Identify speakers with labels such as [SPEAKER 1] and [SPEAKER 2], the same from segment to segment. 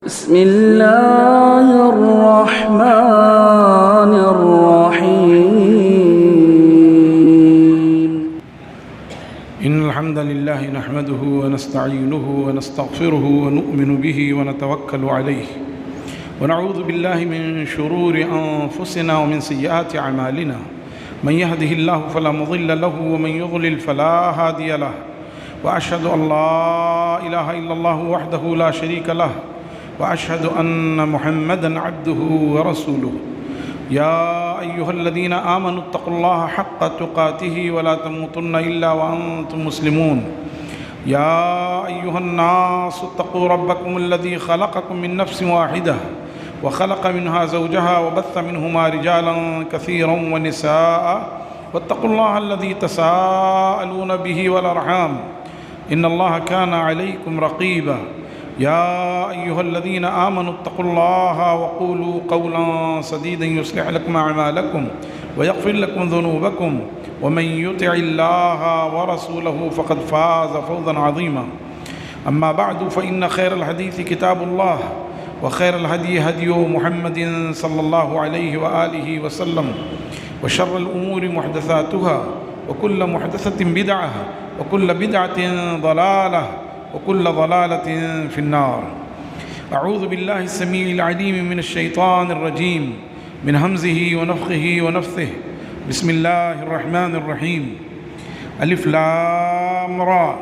[SPEAKER 1] بسم الله الرحمن الرحيم
[SPEAKER 2] إن الحمد لله نحمده ونستعينه ونستغفره ونؤمن به ونتوكل عليه ونعوذ بالله من شرور أنفسنا ومن سيئات أعمالنا من يهده الله فلا مضل له ومن يضلل فلا هادي له وأشهد أن لا إله إلا الله وحده لا شريك له وأشهد أن محمدًا عبده ورسوله يا أيها الذين آمنوا اتقوا الله حق تقاته ولا تموتن إلا وأنتم مسلمون يا أيها الناس اتقوا ربكم الذي خلقكم من نفس واحدة وخلق منها زوجها وبث منهما رجالا كثيرا ونساء واتقوا الله الذي تساءلون به والأرحام إن الله كان عليكم رقيبا يا أيها الذين آمنوا اتقوا الله وقولوا قولا سديدا يصلح لكم أعمالكم ويغفر لكم ذنوبكم ومن يطع الله ورسوله فقد فاز فوزا عظيما أما بعد فإن خير الحديث كتاب الله وخير الهدي هدي محمد صلى الله عليه وآله وسلم وشر الأمور محدثاتها وكل محدثة بدعة وكل بدعة ضلالة وكل ضلالة في النار أعوذ بالله السميع العليم من الشيطان الرجيم من همزه ونفخه ونفثه بسم الله الرحمن الرحيم ألف لام را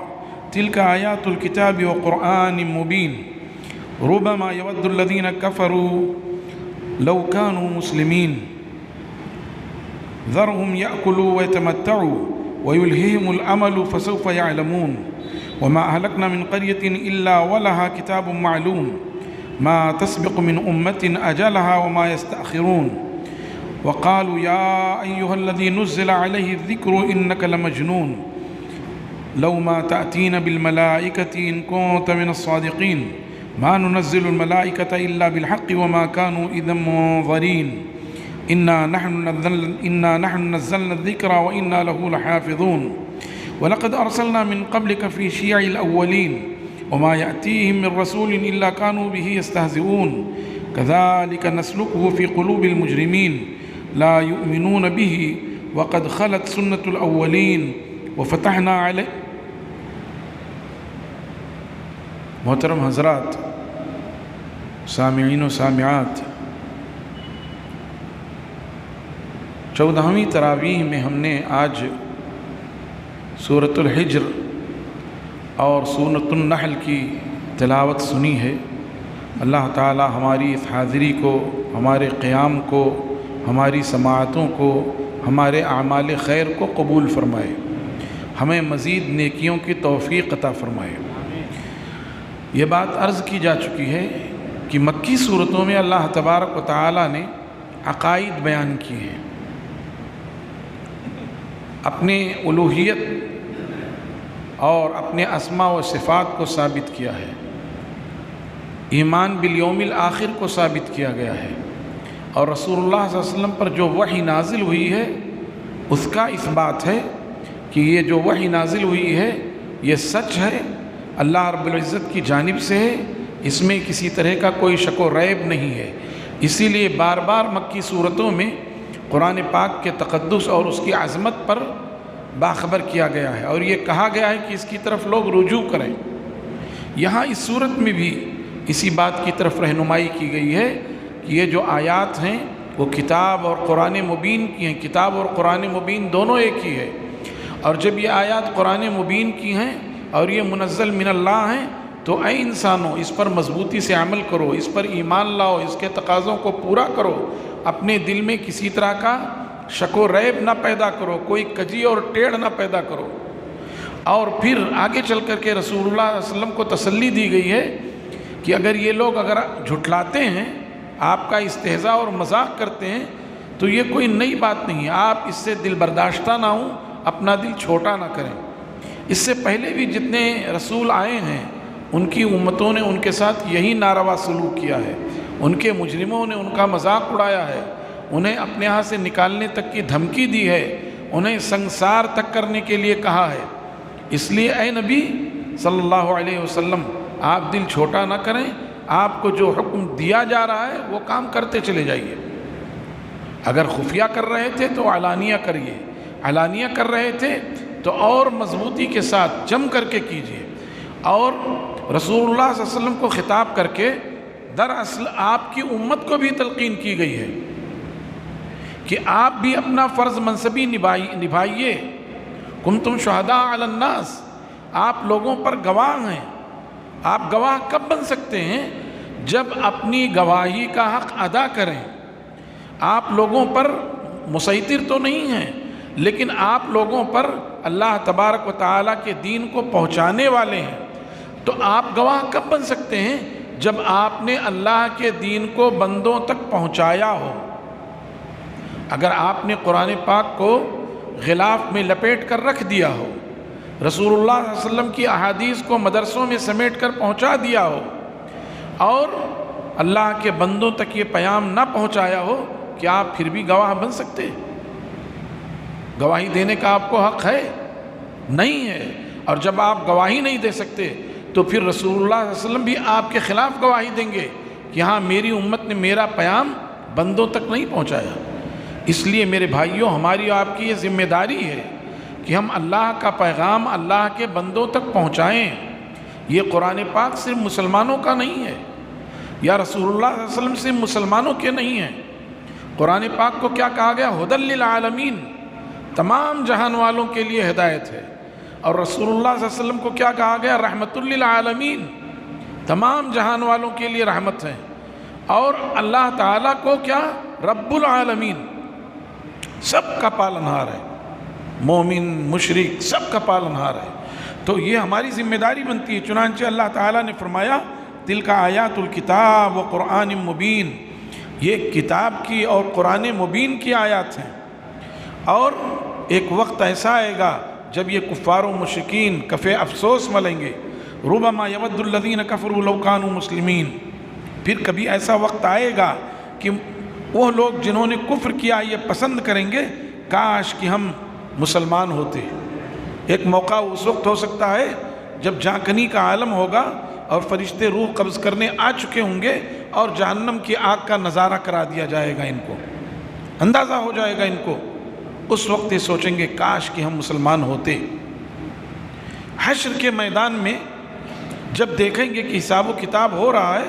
[SPEAKER 2] تلك آيات الكتاب وقرآن مبين ربما يود الذين كفروا لو كانوا مسلمين ذرهم يأكلوا ويتمتعوا ويلههم الأمل فسوف يعلمون وما أهلكنا من قرية إلا ولها كتاب معلوم ما تسبق من أمة أجلها وما يستأخرون وقالوا يا أيها الذي نزل عليه الذكر إنك لمجنون لو ما تأتين بالملائكة إن كنت من الصادقين ما ننزل الملائكة إلا بالحق وما كانوا إذا منظرين إنا نحن نزلنا الذكر وإنا له لحافظون ولقد أرسلنا من قبلك في شيع الأولين وما يأتيهم من رسول إلا كانوا به يستهزئون كذلك نسلكه في قلوب المجرمين لا يؤمنون به وقد خلت سنة الأولين وفتحنا عليه. محترم حضرات، سامعین و سامعات، 14ویں تراویح میں ہم نے آج سورۃ الحجر اور سورۃ النحل کی تلاوت سنی ہے۔ اللہ تعالی ہماری اس حاضری کو، ہمارے قیام کو، ہماری سماعتوں کو، ہمارے اعمال خیر کو قبول فرمائے، ہمیں مزید نیکیوں کی توفیق عطا فرمائے۔ یہ بات عرض کی جا چکی ہے کہ مکی صورتوں میں اللہ تبارک و تعالی نے عقائد بیان کی ہیں، اپنے الوہیت اور اپنے اسماء و صفات کو ثابت کیا ہے، ایمان بالیوم الآخر کو ثابت کیا گیا ہے، اور رسول اللہ صلی اللہ علیہ وسلم پر جو وحی نازل ہوئی ہے اس کا اثبات ہے کہ یہ جو وحی نازل ہوئی ہے یہ سچ ہے، اللہ رب العزت کی جانب سے ہے، اس میں کسی طرح کا کوئی شک و ریب نہیں ہے۔ اسی لیے بار بار مکی صورتوں میں قرآن پاک کے تقدس اور اس کی عظمت پر باخبر کیا گیا ہے، اور یہ کہا گیا ہے کہ اس کی طرف لوگ رجوع کریں۔ یہاں اس صورت میں بھی اسی بات کی طرف رہنمائی کی گئی ہے کہ یہ جو آیات ہیں وہ کتاب اور قرآن مبین کی ہیں، کتاب اور قرآن مبین دونوں ایک ہی ہے، اور جب یہ آیات قرآن مبین کی ہیں اور یہ منزل من اللہ ہیں تو اے انسانوں اس پر مضبوطی سے عمل کرو، اس پر ایمان لاؤ، اس کے تقاضوں کو پورا کرو، اپنے دل میں کسی طرح کا شک و ریب نہ پیدا کرو، کوئی کجی اور ٹیڑھ نہ پیدا کرو۔ اور پھر آگے چل کر کے رسول اللہ صلی اللہ علیہ وسلم کو تسلی دی گئی ہے کہ اگر یہ لوگ اگر جھٹلاتے ہیں، آپ کا استہزاء اور مذاق کرتے ہیں تو یہ کوئی نئی بات نہیں ہے، آپ اس سے دل برداشتہ نہ ہوں، اپنا دل چھوٹا نہ کریں۔ اس سے پہلے بھی جتنے رسول آئے ہیں ان کی امتوں نے ان کے ساتھ یہی ناروا سلوک کیا ہے، ان کے مجرموں نے ان کا مذاق اڑایا ہے، انہیں اپنے ہاں سے نکالنے تک کی دھمکی دی ہے، انہیں سنسار تک کرنے کے لیے کہا ہے۔ اس لیے اے نبی صلی اللہ علیہ وسلم آپ دل چھوٹا نہ کریں، آپ کو جو حکم دیا جا رہا ہے وہ کام کرتے چلے جائیے۔ اگر خفیہ کر رہے تھے تو علانیہ کریے، علانیہ کر رہے تھے تو اور مضبوطی کے ساتھ جم کر کے کیجیے۔ اور رسول اللہ صلی اللہ علیہ وسلم کو خطاب کر کے دراصل آپ کی امت کو بھی تلقین کی گئی ہے کہ آپ بھی اپنا فرض منصبی نبھائیے۔ کنتم شہداء علی الناس، آپ لوگوں پر گواہ ہیں۔ آپ گواہ کب بن سکتے ہیں؟ جب اپنی گواہی کا حق ادا کریں۔ آپ لوگوں پر مسیطر تو نہیں ہیں، لیکن آپ لوگوں پر اللہ تبارک و تعالیٰ کے دین کو پہنچانے والے ہیں۔ تو آپ گواہ کب بن سکتے ہیں؟ جب آپ نے اللہ کے دین کو بندوں تک پہنچایا ہو۔ اگر آپ نے قرآن پاک کو غلاف میں لپیٹ کر رکھ دیا ہو، رسول اللہ صلی اللہ علیہ وسلم کی احادیث کو مدرسوں میں سمیٹ کر پہنچا دیا ہو، اور اللہ کے بندوں تک یہ پیام نہ پہنچایا ہو، کیا آپ پھر بھی گواہ بن سکتے؟ گواہی دینے کا آپ کو حق ہے؟ نہیں ہے۔ اور جب آپ گواہی نہیں دے سکتے تو پھر رسول اللہ صلی اللہ علیہ وسلم بھی آپ کے خلاف گواہی دیں گے کہ ہاں میری امت نے میرا پیام بندوں تک نہیں پہنچایا۔ اس لیے میرے بھائیوں، ہماری اور آپ کی یہ ذمہ داری ہے کہ ہم اللہ کا پیغام اللہ کے بندوں تک پہنچائیں۔ یہ قرآن پاک صرف مسلمانوں کا نہیں ہے، یا رسول اللہ صلی اللہ علیہ وسلم صرف مسلمانوں کے نہیں ہیں۔ قرآن پاک کو کیا کہا گیا؟ ھدی للعالمین، تمام جہان والوں کے لیے ہدایت ہے۔ اور رسول اللہ صلی اللہ علیہ وسلم کو کیا کہا گیا؟ رحمت للعالمین، تمام جہان والوں کے لیے رحمت ہے۔ اور اللہ تعالیٰ کو کیا؟ رب العالمین، سب کا پالنہار ہے، مومن مشرک سب کا پالنہار ہے۔ تو یہ ہماری ذمہ داری بنتی ہے۔ چنانچہ اللہ تعالیٰ نے فرمایا تلک آیات الکتاب و قرآن مبین، یہ کتاب کی اور قرآن مبین کی آیات ہیں۔ اور ایک وقت ایسا آئے گا جب یہ کفار و مشرکین کف افسوس ملیں گے، ربما یود الذین کفروا لو کانوا مسلمین۔ پھر کبھی ایسا وقت آئے گا کہ وہ لوگ جنہوں نے کفر کیا یہ پسند کریں گے کاش کہ ہم مسلمان ہوتے۔ ایک موقع اس وقت ہو سکتا ہے جب جانکنی کا عالم ہوگا اور فرشتے روح قبض کرنے آ چکے ہوں گے اور جہنم کی آگ کا نظارہ کرا دیا جائے گا، ان کو اندازہ ہو جائے گا ان کو۔ اس وقت یہ سوچیں گے کاش کہ ہم مسلمان ہوتے۔ حشر کے میدان میں جب دیکھیں گے کہ حساب و کتاب ہو رہا ہے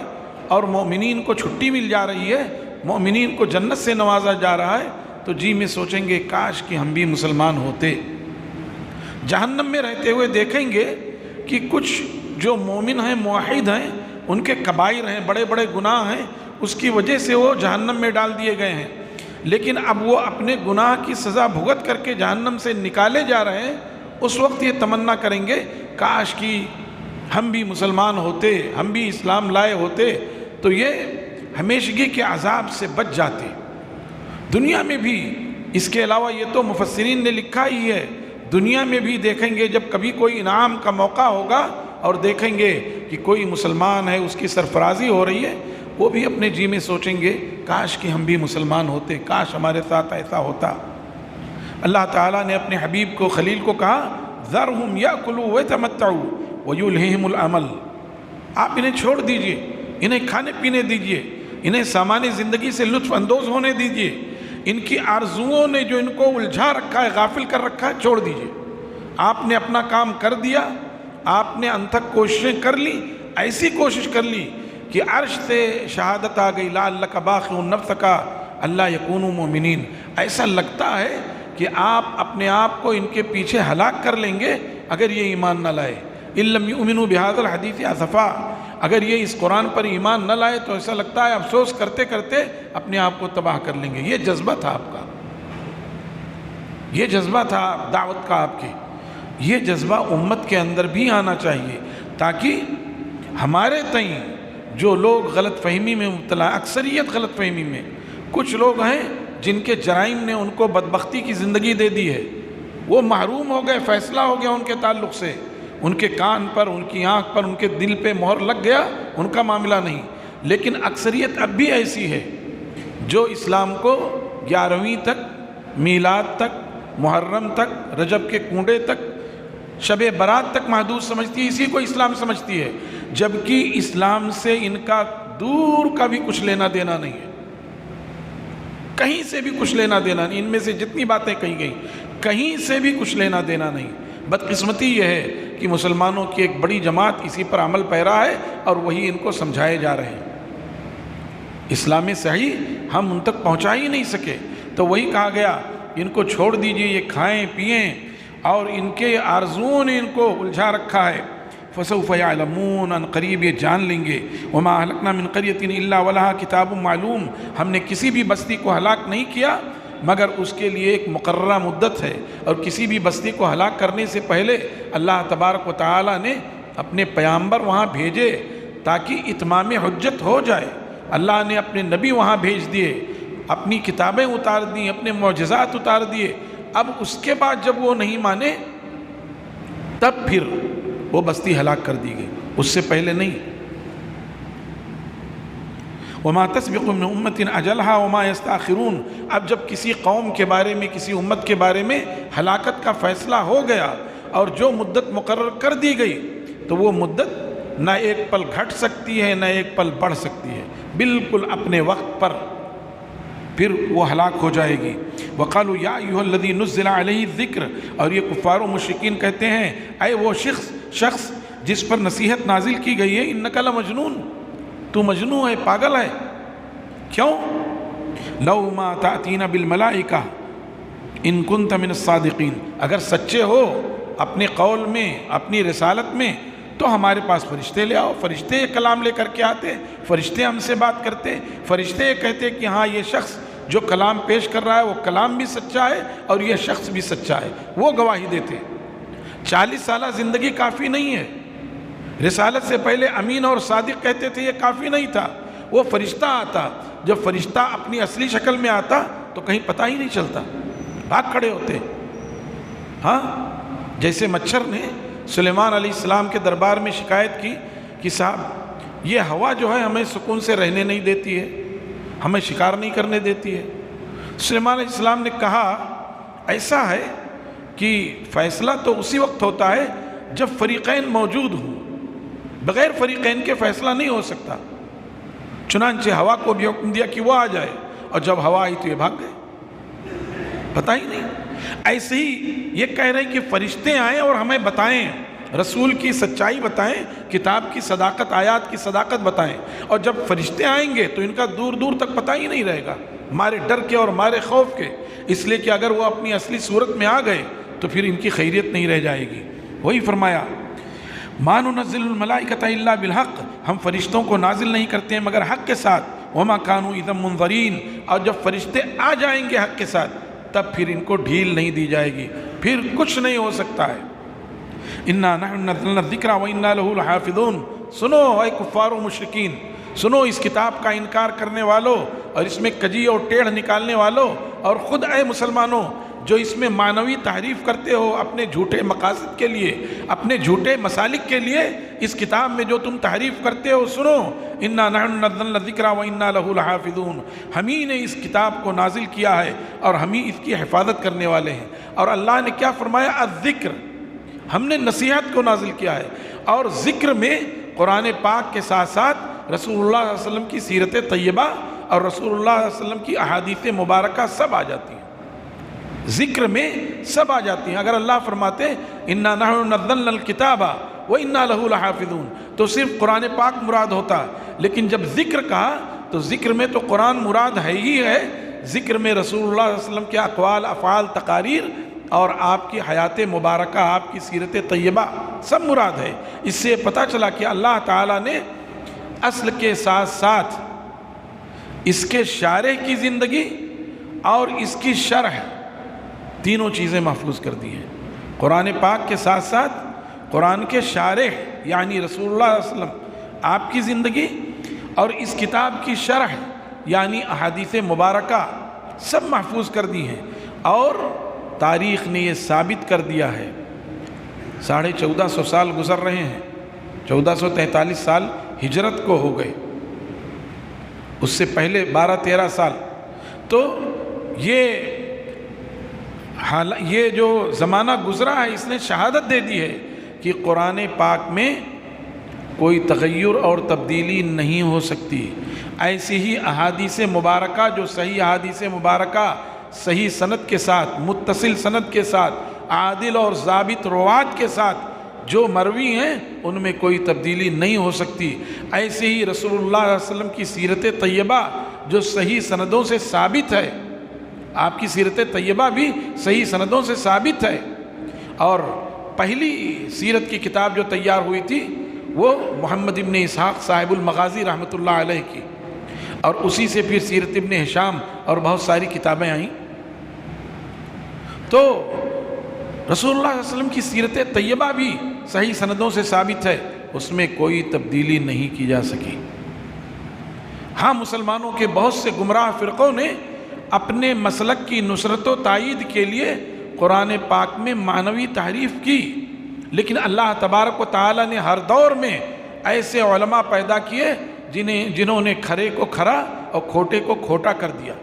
[SPEAKER 2] اور مومنین کو چھٹی مل جا رہی ہے، مومنین کو جنت سے نوازا جا رہا ہے، تو جی میں سوچیں گے کاش کہ ہم بھی مسلمان ہوتے۔ جہنم میں رہتے ہوئے دیکھیں گے کہ کچھ جو مومن ہیں، موحد ہیں، ان کے کبائر ہیں، بڑے بڑے گناہ ہیں، اس کی وجہ سے وہ جہنم میں ڈال دیے گئے ہیں، لیکن اب وہ اپنے گناہ کی سزا بھگت کر کے جہنم سے نکالے جا رہے ہیں۔ اس وقت یہ تمنا کریں گے کاش کہ ہم بھی مسلمان ہوتے، ہم بھی اسلام لائے ہوتے، تو یہ ہمیشگی کے عذاب سے بچ جاتے۔ دنیا میں بھی اس کے علاوہ یہ تو مفسرین نے لکھا ہی ہے، دنیا میں بھی دیکھیں گے جب کبھی کوئی انعام کا موقع ہوگا اور دیکھیں گے کہ کوئی مسلمان ہے، اس کی سرفرازی ہو رہی ہے، وہ بھی اپنے جی میں سوچیں گے کاش کہ ہم بھی مسلمان ہوتے، کاش ہمارے ساتھ ایسا ہوتا۔ اللہ تعالیٰ نے اپنے حبیب کو، خلیل کو کہا ذرہم یاکلوا ویتمتعوا ویلہہم الامل، آپ انہیں چھوڑ دیجئے، انہیں کھانے پینے دیجئے، انہیں سامان زندگی سے لطف اندوز ہونے دیجئے، ان کی آرزوؤں نے جو ان کو الجھا رکھا ہے، غافل کر رکھا ہے، چھوڑ دیجئے۔ آپ نے اپنا کام کر دیا، آپ نے انتھک کوششیں کر لی، ایسی کوشش کر لی کہ عرش سے شہادت آ گئی لعلک باخع نفسک الا یکونوا مؤمنین۔ ایسا لگتا ہے کہ آپ اپنے آپ کو ان کے پیچھے ہلاک کر لیں گے اگر یہ ایمان نہ لائے۔ ان لم یؤمنوا بہذا الحدیث اسفا، اگر یہ اس قرآن پر ایمان نہ لائے تو ایسا لگتا ہے افسوس کرتے کرتے اپنے آپ کو تباہ کر لیں گے۔ یہ جذبہ تھا آپ کا، یہ جذبہ تھا دعوت کا آپ کی، یہ جذبہ امت کے اندر بھی آنا چاہیے تاکہ ہمارے تئیں جو لوگ غلط فہمی میں مبتلا، اکثریت غلط فہمی میں، کچھ لوگ ہیں جن کے جرائم نے ان کو بدبختی کی زندگی دے دی ہے، وہ محروم ہو گئے، فیصلہ ہو گیا ان کے تعلق سے، ان کے کان پر، ان کی آنکھ پر، ان کے دل پہ مہر لگ گیا، ان کا معاملہ نہیں۔ لیکن اکثریت اب بھی ایسی ہے جو اسلام کو 11ویں تک، میلاد تک، محرم تک، رجب کے کنڈے تک، شب برات تک محدود سمجھتی ہے، اسی کو اسلام سمجھتی ہے۔ جبکہ اسلام سے ان کا دور کا بھی کچھ لینا دینا نہیں ہے، کہیں سے بھی کچھ لینا دینا نہیں، ان میں سے جتنی باتیں کہی گئیں کہیں سے بھی کچھ لینا دینا نہیں۔ بدقسمتی یہ ہے کہ مسلمانوں کی ایک بڑی جماعت اسی پر عمل پیرا ہے اور وہی ان کو سمجھائے جا رہے ہیں۔ اسلام صحیح ہم ان تک پہنچا ہی نہیں سکے، تو وہی کہا گیا ان کو چھوڑ دیجئے، یہ کھائیں پئیں، اور ان کے آرزوؤں نے ان کو الجھا رکھا ہے۔ فسوف یعلمون، ان قریب یہ جان لیں گے۔ وما اہلکنا من قریۃ الا ولہا کتاب معلوم، ہم نے کسی بھی بستی کو ہلاک نہیں کیا مگر اس کے لیے ایک مقررہ مدت ہے، اور کسی بھی بستی کو ہلاک کرنے سے پہلے اللہ تبارک و تعالی نے اپنے پیامبر وہاں بھیجے تاکہ اتمام حجت ہو جائے۔ اللہ نے اپنے نبی وہاں بھیج دیے، اپنی کتابیں اتار دیں، اپنے معجزات اتار دیے۔ اب اس کے بعد جب وہ نہیں مانے تب پھر وہ بستی ہلاک کر دی گئی، اس سے پہلے نہیں۔ وما تسبق من امت اجلها وما يستاخرون، اب جب کسی قوم کے بارے میں، کسی امت کے بارے میں ہلاکت کا فیصلہ ہو گیا اور جو مدت مقرر کر دی گئی تو وہ مدت نہ ایک پل گھٹ سکتی ہے نہ ایک پل بڑھ سکتی ہے، بالکل اپنے وقت پر پھر وہ ہلاک ہو جائے گی۔ وقالوا یا ایھا الذی نزل علیہ الذکر، اور یہ کفار و مشرکین کہتے ہیں اے وہ شخص جس پر نصیحت نازل کی گئی ہے، انک لمجنون، تو مجنون ہے، پاگل ہے۔ کیوں؟ لو ما تأتینا بالملائکہ ان کنت من الصادقین، اگر سچے ہو اپنے قول میں، اپنی رسالت میں، تو ہمارے پاس فرشتے لے آؤ، فرشتے کلام لے کر کے آتے، فرشتے ہم سے بات کرتے، فرشتے کہتے کہ ہاں یہ شخص جو کلام پیش کر رہا ہے وہ کلام بھی سچا ہے اور یہ شخص بھی سچا ہے، وہ گواہی دیتے۔ 40 سالہ زندگی کافی نہیں ہے، رسالت سے پہلے امین اور صادق کہتے تھے، یہ کافی نہیں تھا۔ وہ فرشتہ آتا، جب فرشتہ اپنی اصلی شکل میں آتا تو کہیں پتہ ہی نہیں چلتا، بھاگ کھڑے ہوتے۔ ہاں، جیسے مچھر نے سلیمان علیہ السلام کے دربار میں شکایت کی کہ صاحب یہ ہوا جو ہے ہمیں سکون سے رہنے نہیں دیتی ہے، ہمیں شکار نہیں کرنے دیتی ہے۔ سلیمان علیہ السلام نے کہا ایسا ہے کہ فیصلہ تو اسی وقت ہوتا ہے جب فریقین موجود ہوں، بغیر فریقین کے فیصلہ نہیں ہو سکتا۔ چنانچہ ہوا کو بھی حکم دیا کہ وہ آ جائے، اور جب ہوا آئی تو یہ بھاگ گئے، پتہ ہی نہیں۔ ایسے ہی یہ کہہ رہے ہیں کہ فرشتے آئیں اور ہمیں بتائیں، رسول کی سچائی بتائیں، کتاب کی صداقت، آیات کی صداقت بتائیں، اور جب فرشتے آئیں گے تو ان کا دور دور تک پتہ ہی نہیں رہے گا، ہمارے ڈر کے اور ہمارے خوف کے، اس لیے کہ اگر وہ اپنی اصلی صورت میں آ گئے تو پھر ان کی خیریت نہیں رہ جائے گی۔ وہی فرمایا ما ننزل الملائکۃ الا بالحق، ہم فرشتوں کو نازل نہیں کرتے ہیں مگر حق کے ساتھ۔ وما كانوا اذا منظرین، اور جب فرشتے آ جائیں گے حق کے ساتھ تب پھر ان کو ڈھیل نہیں دی جائے گی، پھر کچھ نہیں ہو سکتا ہے۔ انا نحن نزلنا الذکر وانا له لحافظون، سنو اے کفار و مشرکین، سنو اس کتاب کا انکار کرنے والوں اور اس میں کجی اور ٹیڑھ نکالنے والوں، اور خود اے مسلمانوں جو اس میں معنوی تحریف کرتے ہو اپنے جھوٹے مقاصد کے لیے، اپنے جھوٹے مسالک کے لیے، اس کتاب میں جو تم تحریف کرتے ہو سنو، انا نحن نزلنا الذکر وانا له لحافظون، ہم ہی نے اس کتاب کو نازل کیا ہے اور ہم ہی اس کی حفاظت کرنے والے ہیں۔ اور اللہ نے کیا فرمایا؟ الذکر، ہم نے نصیحت کو نازل کیا ہے، اور ذکر میں قرآن پاک کے ساتھ ساتھ رسول اللہ صلی اللہ علیہ وسلم کی سیرت طیبہ اور رسول اللہ صلی اللہ علیہ وسلم کی احادیث مبارکہ سب آ جاتی ہیں، ذکر میں سب آ جاتی ہیں۔ اگر اللہ فرماتے انا نحن نزلنا الکتاب وانا له لحافظون تو صرف قرآن پاک مراد ہوتا، لیکن جب ذکر کہا تو ذکر میں تو قرآن مراد ہے ہی ہے، ذکر میں رسول اللہ صلی اللہ علیہ وسلم کے اقوال، افعال، تقاریر اور آپ کی حیات مبارکہ، آپ کی سیرت طیبہ سب مراد ہے۔ اس سے پتہ چلا کہ اللہ تعالیٰ نے اصل کے ساتھ ساتھ اس کے شارح کی زندگی اور اس کی شرح، تینوں چیزیں محفوظ کر دی ہیں۔ قرآن پاک کے ساتھ ساتھ قرآن کے شارح یعنی رسول اللہ صلی اللہ علیہ وسلم، آپ کی زندگی، اور اس کتاب کی شرح یعنی احادیث مبارکہ سب محفوظ کر دی ہیں۔ اور تاریخ نے یہ ثابت کر دیا ہے، 1450 سال گزر رہے ہیں، 1443 سال ہجرت کو ہو گئے، اس سے پہلے 12-13 سال، تو یہ جو زمانہ گزرا ہے اس نے شہادت دے دی ہے کہ قرآن پاک میں کوئی تغیر اور تبدیلی نہیں ہو سکتی۔ ایسی ہی احادیث مبارکہ جو صحیح احادیث مبارکہ صحیح سند کے ساتھ، متصل سند کے ساتھ، عادل اور ضابط روات کے ساتھ جو مروی ہیں ان میں کوئی تبدیلی نہیں ہو سکتی۔ ایسے ہی رسول اللہ صلی اللہ علیہ وسلم کی سیرت طیبہ جو صحیح سندوں سے ثابت ہے، آپ کی سیرت طیبہ بھی صحیح سندوں سے ثابت ہے۔ اور پہلی سیرت کی کتاب جو تیار ہوئی تھی وہ محمد ابن اسحاق صاحب المغازی رحمۃ اللہ علیہ کی، اور اسی سے پھر سیرت ابن ہشام اور بہت ساری کتابیں آئیں۔ تو رسول اللہ صلی اللہ علیہ وسلم کی سیرت طیبہ بھی صحیح سندوں سے ثابت ہے، اس میں کوئی تبدیلی نہیں کی جا سکی۔ ہاں، مسلمانوں کے بہت سے گمراہ فرقوں نے اپنے مسلک کی نصرت و تائید کے لیے قرآن پاک میں معنوی تحریف کی، لیکن اللہ تبارک و تعالیٰ نے ہر دور میں ایسے علماء پیدا کیے جنہوں نے کھرے کو کھرا اور کھوٹے کو کھوٹا کر دیا،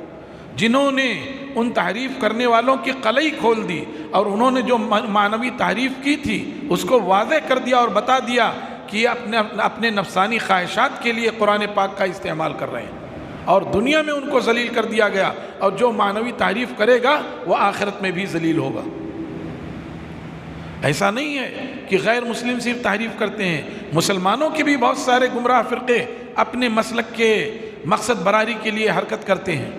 [SPEAKER 2] جنہوں نے ان تحریف کرنے والوں کی قلعی کھول دی، اور انہوں نے جو معنوی تحریف کی تھی اس کو واضح کر دیا اور بتا دیا کہ یہ اپنے نفسانی خواہشات کے لیے قرآن پاک کا استعمال کر رہے ہیں، اور دنیا میں ان کو ذلیل کر دیا گیا، اور جو معنوی تعریف کرے گا وہ آخرت میں بھی ذلیل ہوگا۔ ایسا نہیں ہے کہ غیر مسلم صرف تعریف کرتے ہیں، مسلمانوں کے بھی بہت سارے گمراہ فرقے اپنے مسلک کے مقصد براری کے لیے حرکت کرتے ہیں۔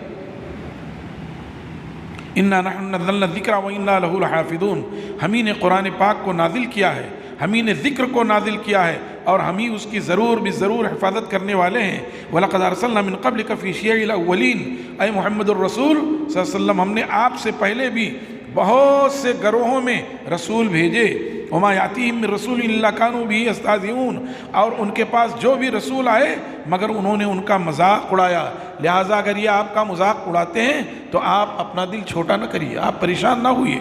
[SPEAKER 2] اِنَّا نَحْنُ نَزَّلْنَا الذِّكْرَ وَإِنَّا لَهُ لَحَافِظُونَ، ہم ہی نے قرآن پاک کو نازل کیا ہے، ہم ہی نے ذکر کو نازل کیا ہے، اور ہم ہی اس کی ضرور بضرور حفاظت کرنے والے ہیں۔ وَلَقَدْ أَرْسَلْنَا مِن قَبْلِكَ فِي شِيَعِ الْأَوَّلِينَ، اے محمد الرسول صلی اللہ علیہ وسلم، ہم نے آپ سے پہلے بھی بہت سے گروہوں میں رسول بھیجے۔ وَمَا يَأْتِيهِم مِّن رَّسُولٍ إِلَّا كَانُوا بِهِ يَسْتَهْزِئُونَ، اور ان کے پاس جو بھی رسول آئے مگر انہوں نے ان کا مذاق اڑایا۔ لہٰذا اگر یہ آپ کا مذاق اڑاتے ہیں تو آپ اپنا دل چھوٹا نہ کریے، آپ پریشان نہ ہوئیے۔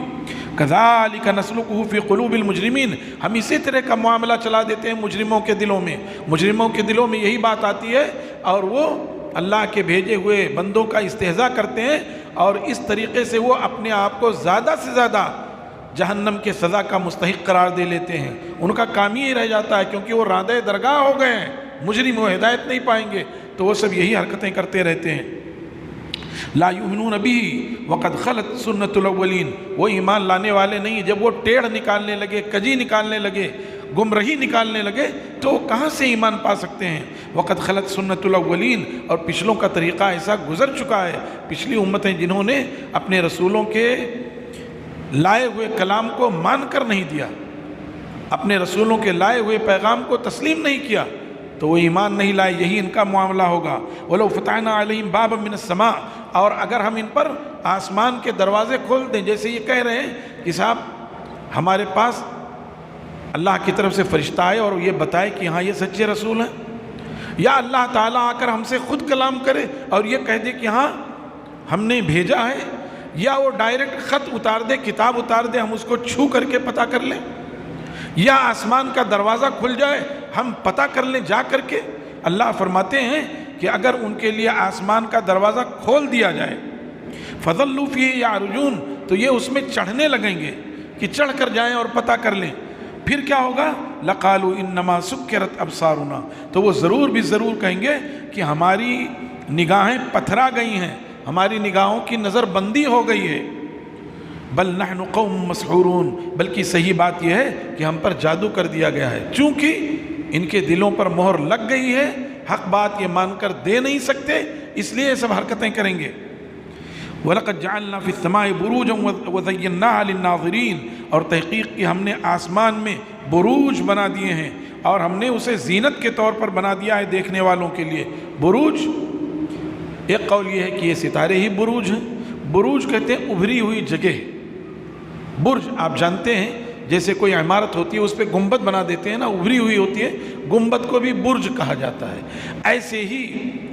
[SPEAKER 2] كَذَلِكَ نَسْلُكُهُ فِي قُلُوبِ الْمُجْرِمِينَ، ہم اسی طرح کا معاملہ چلا دیتے ہیں مجرموں کے دلوں میں، مجرموں کے دلوں میں یہی بات آتی ہے، اور وہ اللہ کے بھیجے ہوئے بندوں کا استہزاء کرتے ہیں، اور اس طریقے سے وہ اپنے آپ کو زیادہ سے زیادہ جہنم کے سزا کا مستحق قرار دے لیتے ہیں۔ ان کا کام ہی رہ جاتا ہے، کیونکہ وہ راندہ درگاہ ہو گئے ہیں، مجرم وہ ہدایت نہیں پائیں گے، تو وہ سب یہی حرکتیں کرتے رہتے ہیں۔ لا یؤمنون بہ وقد خلت سنت الاولین، وہ ایمان لانے والے نہیں، جب وہ ٹیڑھ نکالنے لگے، کجی نکالنے لگے، گمراہی نکالنے لگے، تو وہ کہاں سے ایمان پا سکتے ہیں؟ وقد خلت سنت الاولین، اور پچھلوں کا طریقہ ایسا گزر چکا ہے، پچھلی امتیں جنہوں نے اپنے رسولوں کے لائے ہوئے کلام کو مان کر نہیں دیا، اپنے رسولوں کے لائے ہوئے پیغام کو تسلیم نہیں کیا، تو وہ ایمان نہیں لائے، یہی ان کا معاملہ ہوگا۔ وَلَوْ فَتَحْنَا عَلَيْهِمْ بَابًا مِّنَ السَّمَاءِ، اور اگر ہم ان پر آسمان کے دروازے کھول دیں، جیسے یہ کہہ رہے ہیں کہ صاحب ہمارے پاس اللہ کی طرف سے فرشتہ آئے اور یہ بتائے کہ ہاں یہ سچے رسول ہیں، یا اللہ تعالیٰ آ کر ہم سے خود کلام کرے اور یہ کہہ دے کہ ہاں ہم نے بھیجا ہے، یا وہ ڈائریکٹ خط اتار دے، کتاب اتار دے، ہم اس کو چھو کر کے پتہ کر لیں، یا آسمان کا دروازہ کھل جائے ہم پتہ کر لیں جا کر کے۔ اللہ فرماتے ہیں کہ اگر ان کے لیے آسمان کا دروازہ کھول دیا جائے، فَظَلُّوا فِيهِ يَعْرُجُونَ، تو یہ اس میں چڑھنے لگیں گے کہ چڑھ کر جائیں اور پتہ کر لیں، پھر کیا ہوگا؟ لَقَالُوا إِنَّمَا سُكِّرَتْ أَبْصَارُنَا، تو وہ ضرور بھی ضرور کہیں گے کہ ہماری نگاہیں پتھرا گئی ہیں، ہماری نگاہوں کی نظر بندی ہو گئی ہے۔ بل نحن قوم مسحورون، بلکہ صحیح بات یہ ہے کہ ہم پر جادو کر دیا گیا ہے، چونکہ ان کے دلوں پر مہر لگ گئی ہے، حق بات یہ مان کر دے نہیں سکتے، اس لیے یہ سب حرکتیں کریں گے۔ وَلَقَدْ جَعَلْنَا فِي السَّمَاءِ بُرُوجًا وَزَيَّنَّاهَا لِلنَّاظِرِينَ، اور تحقیق کی ہم نے آسمان میں بروج بنا دیے ہیں، اور ہم نے اسے زینت کے طور پر بنا دیا ہے دیکھنے والوں کے لیے۔ بروج، ایک قول یہ ہے کہ یہ ستارے ہی بروج ہیں، بروج کہتے ہیں ابھری ہوئی جگہ۔ برج آپ جانتے ہیں، جیسے کوئی عمارت ہوتی ہے اس پہ گنبد بنا دیتے ہیں نا، ابھری ہوئی ہوتی ہے، گنبد کو بھی برج کہا جاتا ہے۔ ایسے ہی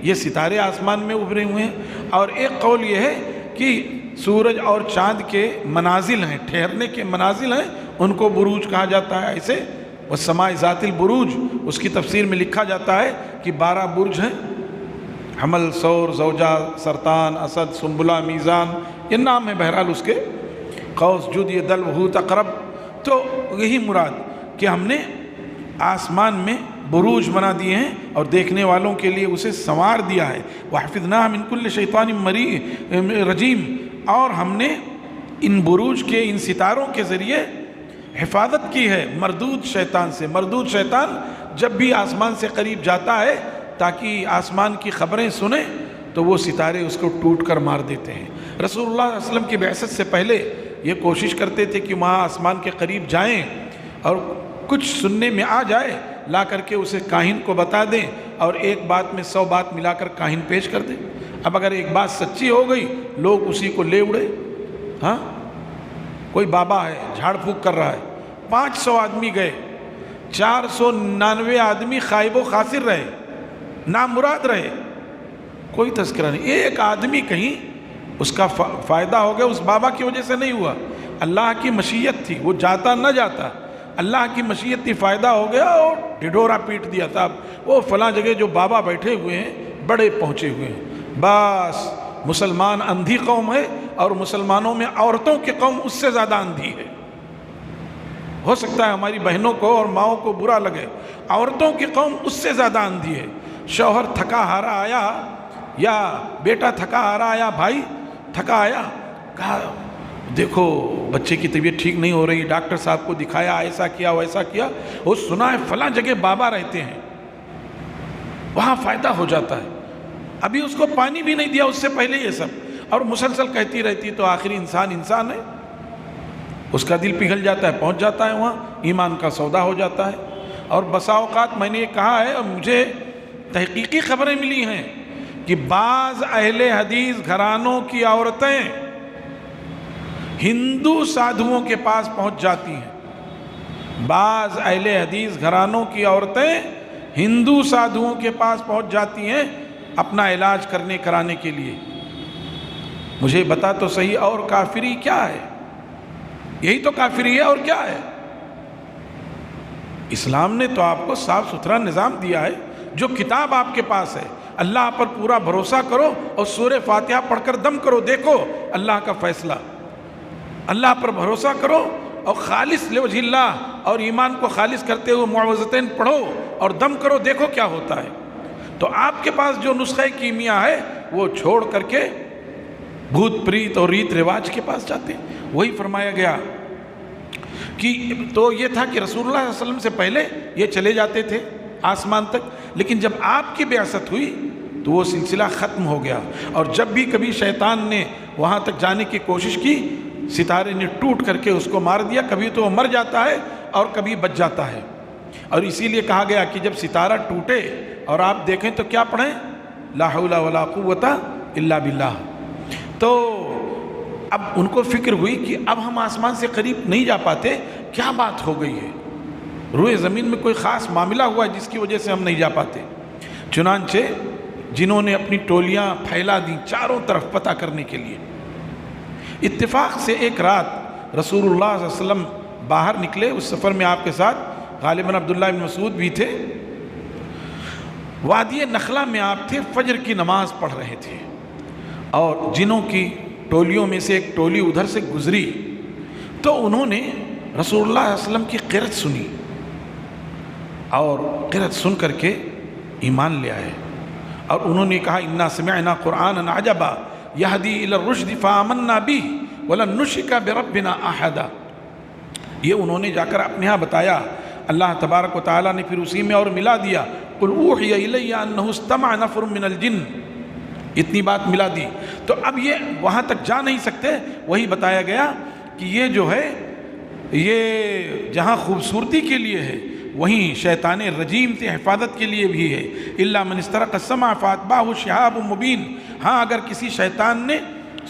[SPEAKER 2] یہ ستارے آسمان میں ابھرے ہوئے ہیں۔ اور ایک قول یہ ہے کہ سورج اور چاند کے منازل ہیں، ٹھہرنے کے منازل ہیں، ان کو بروج کہا جاتا ہے۔ ایسے والسماء ذات البروج، اس کی تفسیر میں لکھا جاتا ہے کہ 12 برج ہیں، حمل، ثور، زوجہ، سرطان، اسد، سنبلہ، میزان، یہ نام ہے بہرحال اس کے، قوس، جدی، دلو، حوت، عقرب۔ تو یہی مراد کہ ہم نے آسمان میں بروج بنا دیے ہیں اور دیکھنے والوں کے لیے اسے سنوار دیا ہے۔ وَحَفِظْنَاهَا مِن كُلِّ شَيْطَانٍ رَجِيمٍ، اور ہم نے ان بروج کے، ان ستاروں کے ذریعے حفاظت کی ہے مردود شیطان سے۔ مردود شیطان جب بھی آسمان سے قریب جاتا ہے تاکہ آسمان کی خبریں سنیں تو وہ ستارے اس کو ٹوٹ کر مار دیتے ہیں۔ رسول اللہ صلی اللہ علیہ وسلم کی بعثت سے پہلے یہ کوشش کرتے تھے کہ وہاں آسمان کے قریب جائیں اور کچھ سننے میں آ جائے لا کر کے اسے کاہن کو بتا دیں اور ایک بات میں 100 بات ملا کر کاہن پیش کر دیں۔ اب اگر ایک بات سچی ہو گئی لوگ اسی کو لے اڑے۔ ہاں، کوئی بابا ہے جھاڑ پھونک کر رہا ہے، 500 آدمی گئے، 499 آدمی خائب و خاسر رہے، نامراد رہے، کوئی تذکرہ نہیں۔ ایک آدمی کہیں اس کا فائدہ ہو گیا، اس بابا کی وجہ سے نہیں ہوا، اللہ کی مشیت تھی، وہ جاتا نہ جاتا، اللہ کی مشیت تھی، فائدہ ہو گیا اور ڈھڈورا پیٹ دیا تھا۔ وہ فلاں جگہ جو بابا بیٹھے ہوئے ہیں بڑے پہنچے ہوئے ہیں، بس مسلمان اندھی قوم ہے اور مسلمانوں میں عورتوں کی قوم اس سے زیادہ اندھی ہے۔ ہو سکتا ہے ہماری بہنوں کو اور ماؤں کو برا لگے، عورتوں کی قوم اس سے زیادہ اندھی ہے۔ شوہر تھکا ہارا آیا یا بیٹا تھکا ہارا آیا، بھائی تھکا آیا، کہا دیکھو بچے کی طبیعت ٹھیک نہیں ہو رہی، ڈاکٹر صاحب کو دکھایا، ایسا کیا ویسا کیا، وہ سنا ہے فلاں جگہ بابا رہتے ہیں، وہاں فائدہ ہو جاتا ہے۔ ابھی اس کو پانی بھی نہیں دیا اس سے پہلے یہ سب، اور مسلسل کہتی رہتی، تو آخری انسان ہے، اس کا دل پگھل جاتا ہے، پہنچ جاتا ہے وہاں، ایمان کا سودا ہو جاتا ہے۔ اور بسا اوقات میں نے یہ کہا ہے اور مجھے تحقیقی خبریں ملی ہیں کہ بعض اہل حدیث گھرانوں کی عورتیں ہندو سادھوؤں کے پاس پہنچ جاتی ہیں، بعض اہل حدیث گھرانوں کی عورتیں ہندو سادھوؤں کے پاس پہنچ جاتی ہیں اپنا علاج کرانے کے لیے۔ مجھے بتا تو صحیح، اور کافری کیا ہے؟ یہی تو کافری ہے، اور کیا ہے؟ اسلام نے تو آپ کو صاف ستھرا نظام دیا ہے، جو کتاب آپ کے پاس ہے، اللہ پر پورا بھروسہ کرو اور سورہ فاتحہ پڑھ کر دم کرو، دیکھو اللہ کا فیصلہ، اللہ پر بھروسہ کرو اور خالص لوجہ اللہ اور ایمان کو خالص کرتے ہوئے معوذتین پڑھو اور دم کرو، دیکھو کیا ہوتا ہے۔ تو آپ کے پاس جو نسخہ کیمیا ہے وہ چھوڑ کر کے بھوت پریت اور ریت رواج کے پاس جاتے ہیں۔ وہی فرمایا گیا کہ تو یہ تھا کہ رسول اللہ صلی اللہ علیہ وسلم سے پہلے یہ چلے جاتے تھے آسمان تک، لیکن جب آپ کی بعثت ہوئی تو وہ سلسلہ ختم ہو گیا، اور جب بھی کبھی شیطان نے وہاں تک جانے کی کوشش کی ستارے نے ٹوٹ کر کے اس کو مار دیا، کبھی تو وہ مر جاتا ہے اور کبھی بچ جاتا ہے۔ اور اسی لیے کہا گیا کہ جب ستارہ ٹوٹے اور آپ دیکھیں تو کیا پڑھیں؟ لا حول ولا قوت الا باللہ۔ تو اب ان کو فکر ہوئی کہ اب ہم آسمان سے قریب نہیں جا پاتے، کیا بات ہو گئی ہے، روئے زمین میں کوئی خاص معاملہ ہوا ہے جس کی وجہ سے ہم نہیں جا پاتے۔ چنانچہ جنہوں نے اپنی ٹولیاں پھیلا دیں چاروں طرف پتہ کرنے کے لیے، اتفاق سے ایک رات رسول اللہ صلی اللہ علیہ وسلم باہر نکلے، اس سفر میں آپ کے ساتھ غالباً عبداللہ بن مسعود بھی تھے، وادی نخلہ میں آپ تھے، فجر کی نماز پڑھ رہے تھے، اور جنوں کی ٹولیوں میں سے ایک ٹولی ادھر سے گزری تو انہوں نے رسول اللہ صلی اللہ علیہ وسلم کی قرأت سنی، اور قرأت سن کر کے ایمان لے آئے، اور انہوں نے کہا انا سمعنا قرآنا عجبا یہدی الی الرشد فآمنا بہ ولن نشرک بربنا احدا۔ یہ انہوں نے جا کر اپنے ہاں بتایا، اللہ تبارک و تعالیٰ نے پھر اسی میں اور ملا دیا، قل اوحی الی انہ استمع نفر من الجن، اتنی بات ملا دی۔ تو اب یہ وہاں تک جا نہیں سکتے، وہی بتایا گیا کہ یہ جو ہے یہ جہاں خوبصورتی کے لیے ہے وہیں شیطان رجیم سے حفاظت کے لیے بھی ہے۔ الا من استرق السمع فاتبعہ شہاب مبین، ہاں اگر کسی شیطان نے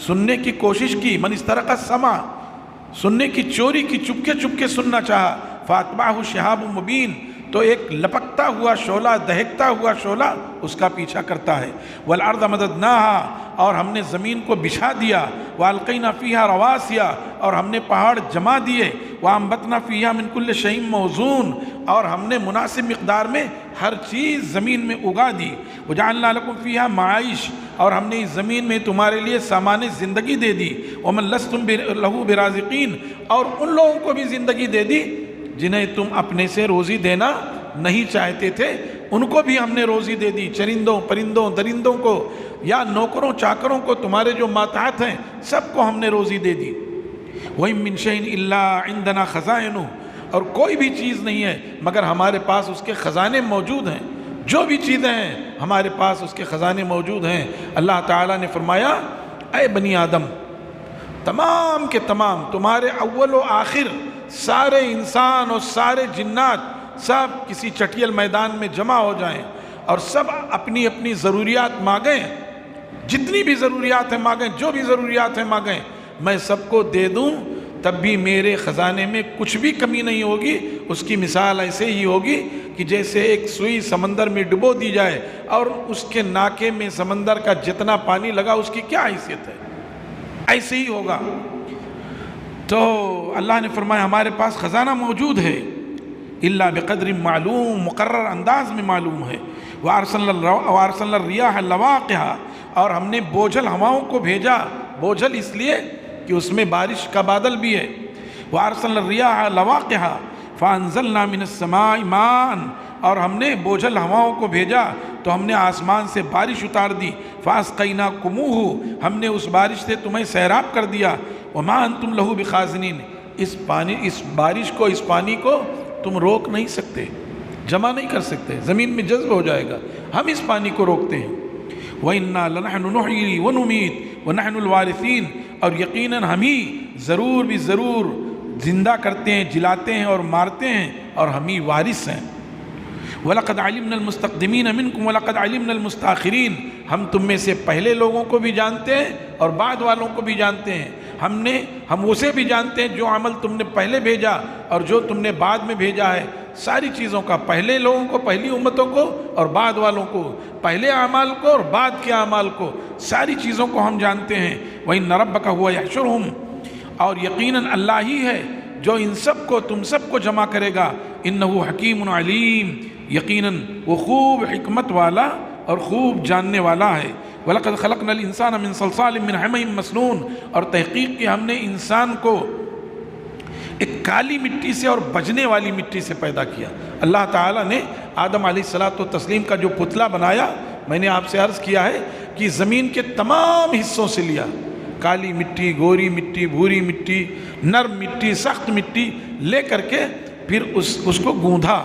[SPEAKER 2] سننے کی کوشش کی، من استرق السمع، سننے کی چوری کی، چپکے چپکے سننا چاہا، فاتبعہ شہاب مبین، تو ایک لپکتا ہوا شعلہ، دہکتا ہوا شعلہ اس کا پیچھا کرتا ہے۔ والارض مددناہا، اور ہم نے زمین کو بچھا دیا، والقینا فیہا رواسیا، اور ہم نے پہاڑ جما دیے، وانبتنا فیہا من کل شیء موزون، اور ہم نے مناسب مقدار میں ہر چیز زمین میں اگا دی، وجعلنا لکم فیہا معائش، اور ہم نے اس زمین میں تمہارے لیے سامان زندگی دے دی، ومن لستم لہ برازقین، اور ان لوگوں کو بھی زندگی دے دی جنہیں تم اپنے سے روزی دینا نہیں چاہتے تھے ان کو بھی ہم نے روزی دے دی، چرندوں پرندوں درندوں کو یا نوکروں چاکروں کو، تمہارے جو ماتحت ہیں سب کو ہم نے روزی دے دی۔ وَإِن مِّن شَيْءٍ إِلَّا عِندَنَا خَزَائِنُهُ، اور کوئی بھی چیز نہیں ہے مگر ہمارے پاس اس کے خزانے موجود ہیں، جو بھی چیزیں ہیں ہمارے پاس اس کے خزانے موجود ہیں۔ اللہ تعالیٰ نے فرمایا اے بنی آدم، تمام کے تمام تمہارے اول و آخر سارے انسان اور سارے جنات سب کسی چٹیل میدان میں جمع ہو جائیں اور سب اپنی اپنی ضروریات مانگیں، جتنی بھی ضروریات ہیں مانگیں، جو بھی ضروریات ہیں مانگیں، میں سب کو دے دوں، تب بھی میرے خزانے میں کچھ بھی کمی نہیں ہوگی۔ اس کی مثال ایسے ہی ہوگی کہ جیسے ایک سوئی سمندر میں ڈبو دی جائے اور اس کے ناکے میں سمندر کا جتنا پانی لگا اس کی کیا حیثیت ہے، ایسے ہی ہوگا۔ تو اللہ نے فرمایا ہمارے پاس خزانہ موجود ہے، الا بقدر معلوم، مقرر انداز میں معلوم ہے۔ وارسلنا الریاح لواقح، اور ہم نے بوجھل ہواؤں کو بھیجا، بوجھل اس لیے کہ اس میں بارش کا بادل بھی ہے۔ وارسلنا الریاح لواقح فانزلنا من السماء ماء، اور ہم نے بوجھل ہواؤں کو بھیجا تو ہم نے آسمان سے بارش اتار دی۔ فاسقیناکموہ، ہم نے اس بارش سے تمہیں سیراب کر دیا۔ وما انتم لہ بخازنین، اس بارش کو، اس پانی کو تم روک نہیں سکتے، جمع نہیں کر سکتے، زمین میں جذب ہو جائے گا، ہم اس پانی کو روکتے ہیں۔ وَإِنَّا لَنَحْنُ نُحْيِي وَنُمِيتُ وَنَحْنُ الْوَارِثِينَ، اور یقیناً ہم ہی ضرور بھی ضرور زندہ کرتے ہیں، جلاتے ہیں اور مارتے ہیں، اور ہم ہی وارث ہیں۔ وَلَقَدْ عَلِمْنَا الْمُسْتَقْدِمِينَ مِنْكُمْ وَلَقَدْ عَلِمْنَا الْمُسْتَأْخِرِينَ، ہم تم میں سے پہلے لوگوں کو بھی جانتے ہیں اور بعد والوں کو بھی جانتے ہیں۔ ہم اسے بھی جانتے ہیں جو عمل تم نے پہلے بھیجا اور جو تم نے بعد میں بھیجا ہے، ساری چیزوں کا، پہلے لوگوں کو، پہلی امتوں کو اور بعد والوں کو، پہلے اعمال کو اور بعد کے اعمال کو، ساری چیزوں کو ہم جانتے ہیں۔ وَإِنَّ رَبَّكَ هُوَ يَحْشُرُهُمْ، اور یقیناً اللہ ہی ہے جو ان سب کو، تم سب کو جمع کرے گا۔ إِنَّهُ حَكِيمٌ عَلِيمٌ، یقیناً وہ خوب حکمت والا اور خوب جاننے والا ہے۔ وَلَقَدْ خَلَقْنَا الْإِنسَانَ مِنْ صَلْصَالٍ مِّنْ حَمَإٍ مَّسْنُونٍ، اور تحقیق کہ ہم نے انسان کو ایک کالی مٹی سے اور بجنے والی مٹی سے پیدا کیا۔ اللہ تعالیٰ نے آدم علیہ السلام کا جو پتلا بنایا، میں نے آپ سے عرض کیا ہے کہ زمین کے تمام حصوں سے لیا، کالی مٹی، گوری مٹی، بھوری مٹی، نرم مٹی، سخت مٹی لے کر کے پھر اس کو گوندھا،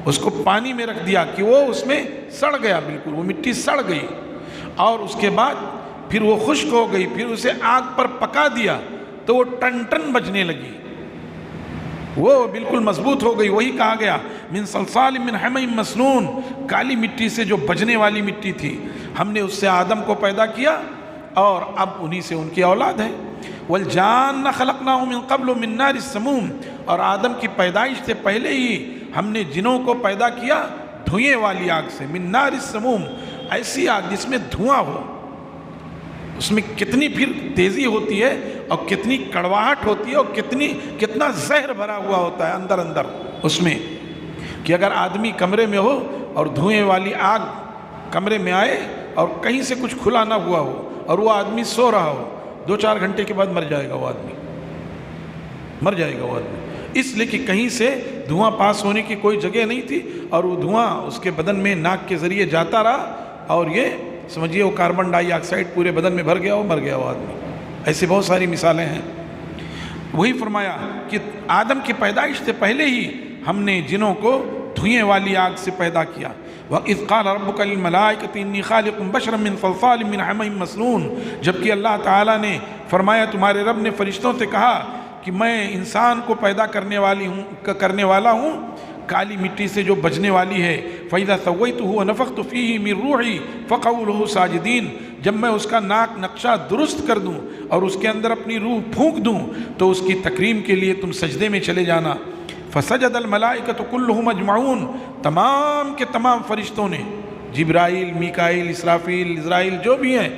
[SPEAKER 2] اس کو پانی میں رکھ دیا کہ وہ اس میں سڑ گیا، بالکل وہ مٹی سڑ گئی، اور اس کے بعد پھر وہ خشک ہو گئی، پھر اسے آگ پر پکا دیا تو وہ ٹن ٹن بجنے لگی، وہ بالکل مضبوط ہو گئی۔ وہی کہا گیا من صلصال من حمإ مسنون، کالی مٹی سے جو بجنے والی مٹی تھی، ہم نے اس سے آدم کو پیدا کیا اور اب انہی سے ان کی اولاد ہے۔ والجان خلقناه من قبل من نار السموم، اور آدم کی پیدائش سے پہلے ہی ہم نے جنوں کو پیدا کیا دھوئیں والی آگ سے، من نار السموم، ایسی آگ جس میں دھواں ہو، اس میں کتنی پھر تیزی ہوتی ہے اور کتنی کڑواہٹ ہوتی ہے اور کتنا زہر بھرا ہوا ہوتا ہے اندر اس میں، کہ اگر آدمی کمرے میں ہو اور دھوئیں والی آگ کمرے میں آئے اور کہیں سے کچھ کھلا نہ ہوا ہو اور وہ آدمی سو رہا ہو، 2-4 گھنٹے کے بعد مر جائے گا وہ آدمی، مر جائے گا وہ آدمی، اس لیے کہ کہیں سے دھواں پاس ہونے کی کوئی جگہ نہیں تھی اور وہ دھواں اس کے بدن میں ناک کے ذریعے جاتا رہا اور یہ سمجھیے وہ کاربن ڈائی آکسائڈ پورے بدن میں بھر گیا، وہ مر گیا وہ آدمی۔ ایسی بہت ساری مثالیں ہیں۔ وہی فرمایا کہ آدم کی پیدائش سے پہلے ہی ہم نے جنوں کو دھوئیں والی آگ سے پیدا کیا۔ وَإِذْ قَالَ رَبُّكَ لِلْمَلَائِكَةِ إِنِّي خَالِقٌ بَشَرًا مِّن صَلْصَالٍ مِّنْ حَمَإٍ مَّسْنُونٍ، جبکہ اللہ تعالیٰ نے فرمایا تمہارے رب نے فرشتوں سے کہا کہ میں انسان کو پیدا کرنے والا ہوں کالی مٹی سے جو بجنے والی ہے۔ فَإِذَا سَوَّيْتُهُ وَنَفَخْتُ فِيهِ مِن رُوحِي فَقَعُوا لَهُ سَاجِدِينَ، جب میں اس کا ناک نقشہ درست کر دوں اور اس کے اندر اپنی روح پھونک دوں تو اس کی تکریم کے لیے تم سجدے میں چلے جانا۔ فَسَجَدَ الْمَلَائِكَةُ كُلُّهُمْ أَجْمَعُونَ، تمام کے تمام فرشتوں نے، جبرائیل، میکائیل، اسرافیل، عزرائیل جو بھی ہیں،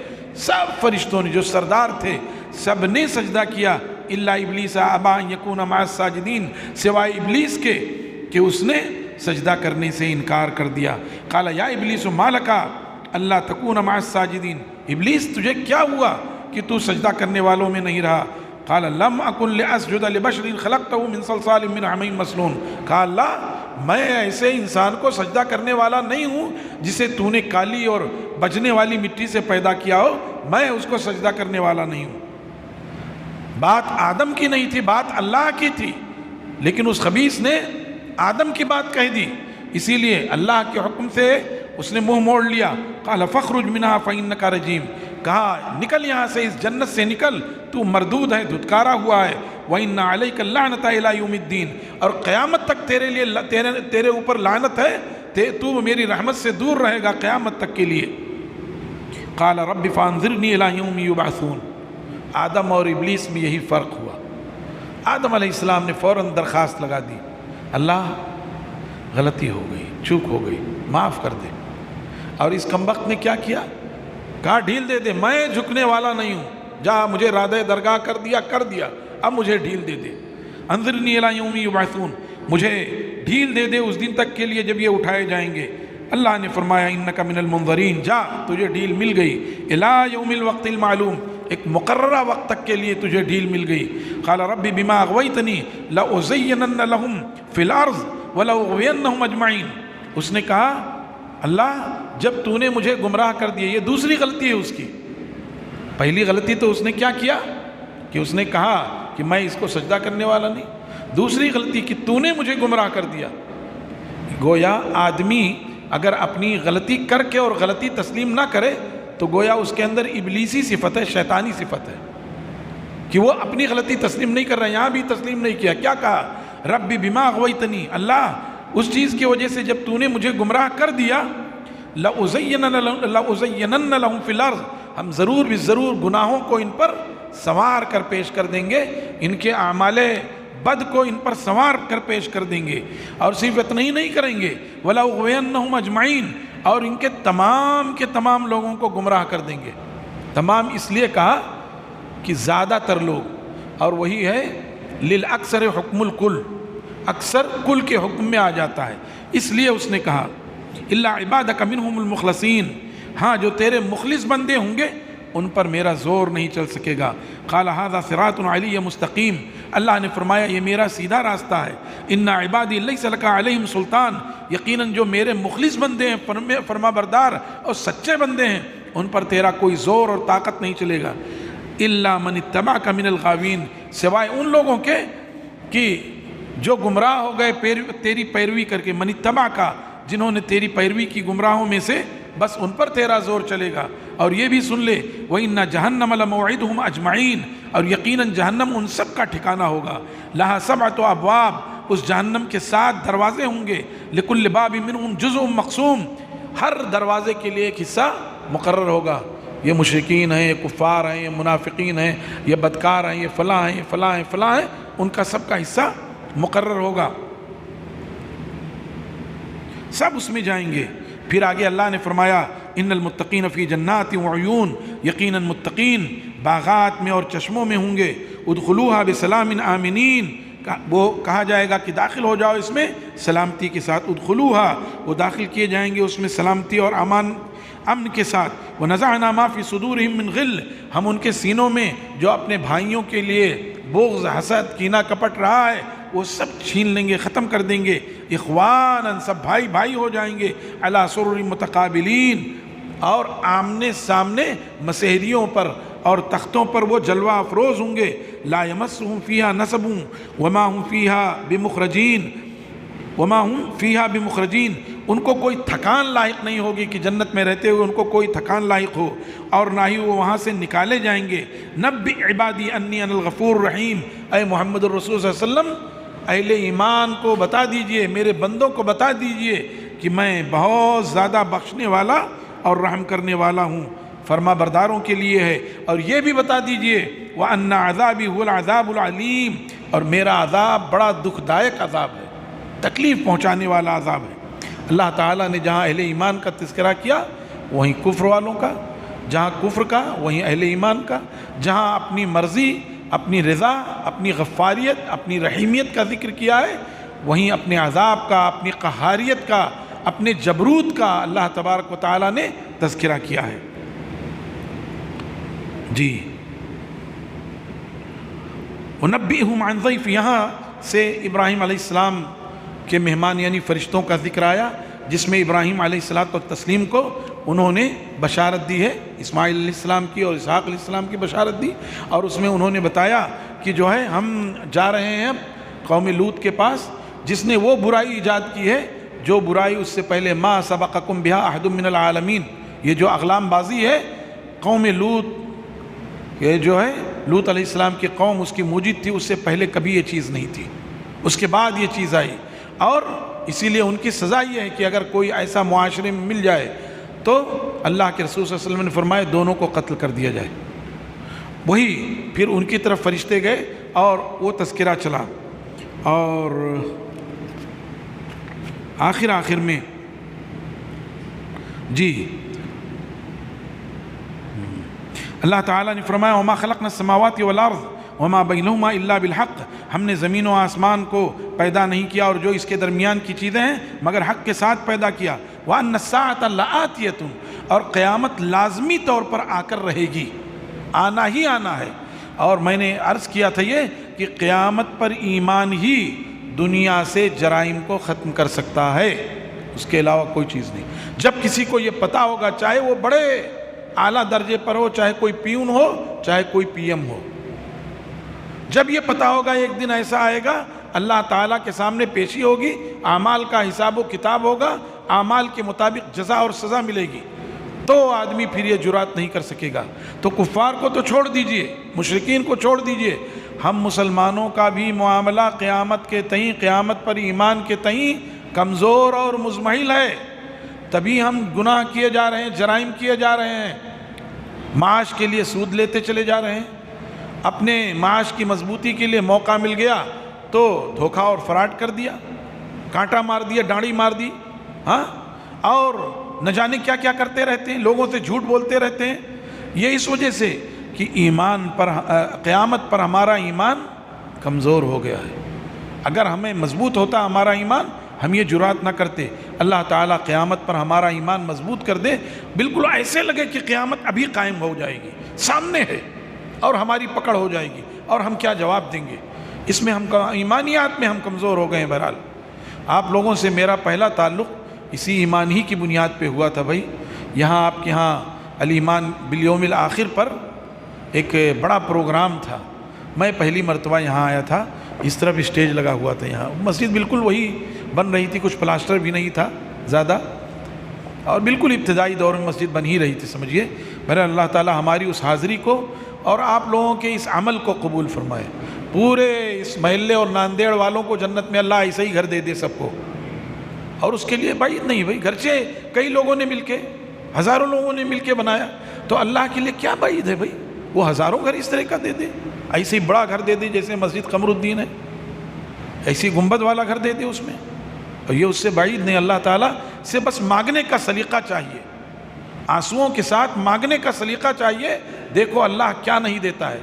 [SPEAKER 2] سب فرشتوں نے جو سردار تھے سب نے سجدہ کیا، الا ابلیس ابا ان یکون مع الساجدین، سوائے ابلیس کے کہ اس نے سجدہ کرنے سے انکار کر دیا۔ قال یا ابلیس ما لک الا تکون مع الساجدین، ابلیس تجھے کیا ہوا کہ تو سجدہ کرنے والوں میں نہیں رہا؟ قال لم اکن لاسجد لبشر خلقته من صلصال من حمإ مسنون، کہا اللہ میں ایسے انسان کو سجدہ کرنے والا نہیں ہوں جسے تو نے کالی اور بجنے والی مٹی سے پیدا کیا ہو، میں اس کو سجدہ کرنے والا نہیں ہوں۔ بات آدم کی نہیں تھی، بات اللہ کی تھی، لیکن اس خبیث نے آدم کی بات کہہ دی، اسی لیے اللہ کے حکم سے اس نے منہ موڑ لیا۔ قال فاخرج منها فإنك رجیم، کہا نکل یہاں سے، اس جنت سے نکل، تو مردود ہے، دھتکارا ہوا ہے۔ وَإِنَّ عَلَيْكَ اللَّعْنَةَ إِلَىٰ يَوْمِ الدِّينِ، اور قیامت تک تیرے لیے تیرے اوپر لعنت ہے، تو میری رحمت سے دور رہے گا قیامت تک کے لیے۔ قال رب فانظرنی الی یوم یبعثون، آدم اور ابلیس میں یہی فرق ہوا۔ آدم علیہ السلام نے فوراً درخواست لگا دی، اللہ غلطی ہو گئی، چوک ہو گئی، معاف کر دے۔ اور اس کمبخت نے کیا کیا؟ کہا ڈھیل دے دے، میں جھکنے والا نہیں ہوں، جا مجھے رادہ درگاہ کر دیا، اب مجھے ڈھیل دے دے۔ انظرنی الی یوم یبعثون، مجھے ڈھیل دے دے اس دن تک کے لیے جب یہ اٹھائے جائیں گے۔ اللہ نے فرمایا انک من المنظرین، جا تجھے ڈھیل مل گئی، الی یوم الوقت المعلوم، ایک مقررہ وقت تک کے لیے تجھے ڈھیل مل گئی۔ قال رب بما اغویتنی لأزینن لهم فی الارض ولأغوینہم اجمعین، اس نے کہا اللہ جب تو نے مجھے گمراہ کر دیا، یہ دوسری غلطی ہے اس کی۔ پہلی غلطی تو اس نے کیا کیا کہ اس نے کہا کہ میں اس کو سجدہ کرنے والا نہیں، دوسری غلطی کہ تو نے مجھے گمراہ کر دیا۔ گویا آدمی اگر اپنی غلطی کر کے اور غلطی تسلیم نہ کرے تو گویا اس کے اندر ابلیسی صفت ہے، شیطانی صفت ہے کہ وہ اپنی غلطی تسلیم نہیں کر رہا۔ یہاں بھی تسلیم نہیں کیا، کیا کہا رب بما اغویتنی، اللہ اس چیز کی وجہ سے جب تو نے مجھے گمراہ کر دیا، لأزینن لهم فی الارض، ہم ضرور بھی ضرور گناہوں کو ان پر سنوار کر پیش کر دیں گے، ان کے اعمال بد کو ان پر سنوار کر پیش کر دیں گے، اور صرف اتنا ہی نہیں کریں گے، وَلَأُغْوِيَنَّهُمْ أَجْمَعِينَ، اور ان کے تمام لوگوں کو گمراہ کر دیں گے۔ تمام اس لیے کہا کہ زیادہ تر لوگ، اور وہی ہے للأکثر حکم الکل، اکثر کل کے حکم میں آ جاتا ہے، اس لیے اس نے کہا الا عبادک منہم المخلصین، ہاں جو تیرے مخلص بندے ہوں گے ان پر میرا زور نہیں چل سکے گا۔ قال ھذا صراط علی مستقیم، اللہ نے فرمایا یہ میرا سیدھا راستہ ہے۔ ان عبادی لیس لک علیہم سلطان، یقیناً جو میرے مخلص بندے ہیں، فرما بردار اور سچے بندے ہیں، ان پر تیرا کوئی زور اور طاقت نہیں چلے گا۔ الا من اتبعک من الغاوین، سوائے ان لوگوں کے کہ جو گمراہ ہو گئے تیری پیروی کر کے، من اتبعک، جنہوں نے تیری پیروی کی گمراہوں میں سے، بس ان پر تیرا زور چلے گا۔ اور یہ بھی سن لے وَإِنَّ جَهَنَّمَ لَمَوْعِدُهُمْ أَجْمَعِينَ، اور یقیناً جہنم ان سب کا ٹھکانہ ہوگا۔ لَهَا سَبْعَةُ أَبْوَابٍ، اس جہنم کے 7 دروازے ہوں گے، لِكُلِّ بَابٍ مِّنْهُمْ جُزْءٌ مَقْسُومٌ، ہر دروازے کے لیے ایک حصہ مقرر ہوگا۔ یہ مشرکین ہیں، یہ کفار ہیں، یہ منافقین ہیں، یہ بدکار ہیں، یہ فلاں ہیں، فلاں ہیں، فلاں ہیں، ان کا سب کا حصہ مقرر ہوگا، سب اس میں جائیں گے۔ پھر آگے اللہ نے فرمایا ان المتقین فی جنات وعیون، یقیناً متقین باغات میں اور چشموں میں ہوں گے۔ ادخلوها بسلام آمنین، وہ کہا جائے گا کہ داخل ہو جاؤ اس میں سلامتی کے ساتھ۔ ادخلوها، وہ داخل کیے جائیں گے اس میں سلامتی اور امن کے ساتھ۔ ونزعنا ما فی صدورہم من غل، ہم ان کے سینوں میں جو اپنے بھائیوں کے لیے بغض، حسد، کینہ کپٹ رہا ہے وہ سب چھین لیں گے، ختم کر دیں گے۔ اخواناً، سب بھائی بھائی ہو جائیں گے۔ علی سرر متقابلین، اور آمنے سامنے مسہریوں پر اور تختوں پر وہ جلوہ افروز ہوں گے۔ لا یمسہم فیہا نصب وما ہم فیہا بمخرجین، ان کو کوئی تھکان لاحق نہیں ہوگی کہ جنت میں رہتے ہوئے ان کو کوئی تھکان لاحق ہو، اور نہ ہی وہ وہاں سے نکالے جائیں گے۔ نبئ عبادی انی انا الغفور الرحیم، اے محمد الرسول صلی اللہ علیہ وسلم اہل ایمان کو بتا دیجئے، میرے بندوں کو بتا دیجئے کہ میں بہت زیادہ بخشنے والا اور رحم کرنے والا ہوں، فرما برداروں کے لیے ہے۔ اور یہ بھی بتا دیجئے وَأَنَّ عَذَابِي هُوَ الْعَذَابُ الْعَلِيمُ، اور میرا عذاب بڑا دکھ دائق عذاب ہے، تکلیف پہنچانے والا عذاب ہے۔ اللہ تعالیٰ نے جہاں اہل ایمان کا تذکرہ کیا وہیں کفر والوں کا، جہاں کفر کا وہیں اہل ایمان کا، جہاں اپنی مرضی، اپنی رضا، اپنی غفاریت، اپنی رحیمیت کا ذکر کیا ہے وہیں اپنے عذاب کا، اپنی قہاریت کا، اپنے جبروت کا اللہ تبارک و تعالیٰ نے تذکرہ کیا ہے۔ جی وَنَبِّئْهُمْ عَنْ ضَيْفِ، یہاں سے ابراہیم علیہ السلام کے مہمان یعنی فرشتوں کا ذکر آیا، جس میں ابراہیم علیہ الصلاۃ والتسلیم کو انہوں نے بشارت دی ہے، اسماعیل علیہ السلام کی اور اسحاق علیہ السلام کی بشارت دی، اور اس میں انہوں نے بتایا کہ جو ہے ہم جا رہے ہیں قوم لوط کے پاس جس نے وہ برائی ایجاد کی ہے جو برائی اس سے پہلے ما سبقکم بہا احد من العالمین، یہ جو اغلام بازی ہے قوم لوط، یہ جو ہے لوط علیہ السلام کی قوم اس کی موجود تھی، اس سے پہلے کبھی یہ چیز نہیں تھی، اس کے بعد یہ چیز آئی، اور اسی لیے ان کی سزا یہ ہے کہ اگر کوئی ایسا معاشرے میں مل جائے تو اللہ کے رسول صلی اللہ علیہ وسلم نے فرمایا دونوں کو قتل کر دیا جائے۔ وہی پھر ان کی طرف فرشتے گئے اور وہ تذکرہ چلا، اور آخر میں جی اللہ تعالیٰ نے فرمایا وما خلقنا السماوات والارض وما بینہما الا بالحق، ہم نے زمین و آسمان کو پیدا نہیں کیا اور جو اس کے درمیان کی چیزیں ہیں مگر حق کے ساتھ پیدا کیا، وان الساعۃ لآتیۃ، اور قیامت لازمی طور پر آ کر رہے گی، آنا ہی آنا ہے۔ اور میں نے عرض کیا تھا یہ کہ قیامت پر ایمان ہی دنیا سے جرائم کو ختم کر سکتا ہے، اس کے علاوہ کوئی چیز نہیں۔ جب کسی کو یہ پتہ ہوگا، چاہے وہ بڑے اعلیٰ درجے پر ہو، چاہے کوئی پیون ہو، چاہے کوئی پی ایم ہو، جب یہ پتہ ہوگا ایک دن ایسا آئے گا اللہ تعالیٰ کے سامنے پیشی ہوگی، اعمال کا حساب و کتاب ہوگا، اعمال کے مطابق جزا اور سزا ملے گی، تو آدمی پھر یہ جرات نہیں کر سکے گا۔ تو کفار کو تو چھوڑ دیجئے، مشرکین کو چھوڑ دیجئے، ہم مسلمانوں کا بھی معاملہ قیامت کے تئیں، قیامت پر ایمان کے تئیں کمزور اور مزمحل ہے، تبھی ہم گناہ کیے جا رہے ہیں، جرائم کیے جا رہے ہیں، معاش کے لیے سود لیتے چلے جا رہے ہیں، اپنے معاش کی مضبوطی کے لیے موقع مل گیا تو دھوکہ اور فراڈ کر دیا، کانٹا مار دیا، ڈانڑی مار دی، ہاں، اور نہ جانے کیا کیا کرتے رہتے ہیں، لوگوں سے جھوٹ بولتے رہتے ہیں۔ یہ اس وجہ سے کہ ایمان پر، قیامت پر ہمارا ایمان کمزور ہو گیا ہے۔ اگر ہمیں مضبوط ہوتا ہمارا ایمان، ہم یہ جرات نہ کرتے۔ اللہ تعالیٰ قیامت پر ہمارا ایمان مضبوط کر دے، بالکل ایسے لگے کہ قیامت ابھی قائم ہو جائے گی، سامنے ہے اور ہماری پکڑ ہو جائے گی، اور ہم کیا جواب دیں گے؟ اس میں ہم ایمانیات میں ہم کمزور ہو گئے ہیں۔ بہرحال آپ لوگوں سے میرا پہلا تعلق اسی ایمان ہی کی بنیاد پہ ہوا تھا۔ بھائی یہاں آپ کے یہاں الایمان بالیوم الآخر پر ایک بڑا پروگرام تھا، میں پہلی مرتبہ یہاں آیا تھا، اس طرف اسٹیج لگا ہوا تھا، یہاں مسجد بالکل وہی بن رہی تھی، کچھ پلاسٹر بھی نہیں تھا زیادہ، اور بالکل ابتدائی دور میں مسجد بن ہی رہی تھی سمجھیے۔ میرا اللہ تعالیٰ ہماری اس حاضری کو اور آپ لوگوں کے اس عمل کو قبول فرمائے، پورے اس محلے اور ناندیڑ والوں کو جنت میں اللہ ایسا ہی گھر دے دے سب کو، اور اس کے لیے بعید نہیں بھائی، گھرچہ کئی لوگوں نے مل کے، ہزاروں لوگوں نے مل کے بنایا، تو اللہ کے لیے کیا بعید ہے بھائی، وہ ہزاروں گھر اس طرح کا دے دے، ایسے ہی بڑا گھر دے دے جیسے مسجد قمر الدین ہے، ایسی گنبد والا گھر دے دے اس میں، اور یہ اس سے بعید نہیں۔ اللہ تعالیٰ سے بس مانگنے کا سلیقہ چاہیے، آنسوؤں کے ساتھ مانگنے کا سلیقہ چاہیے۔ دیکھو اللہ کیا نہیں دیتا ہے،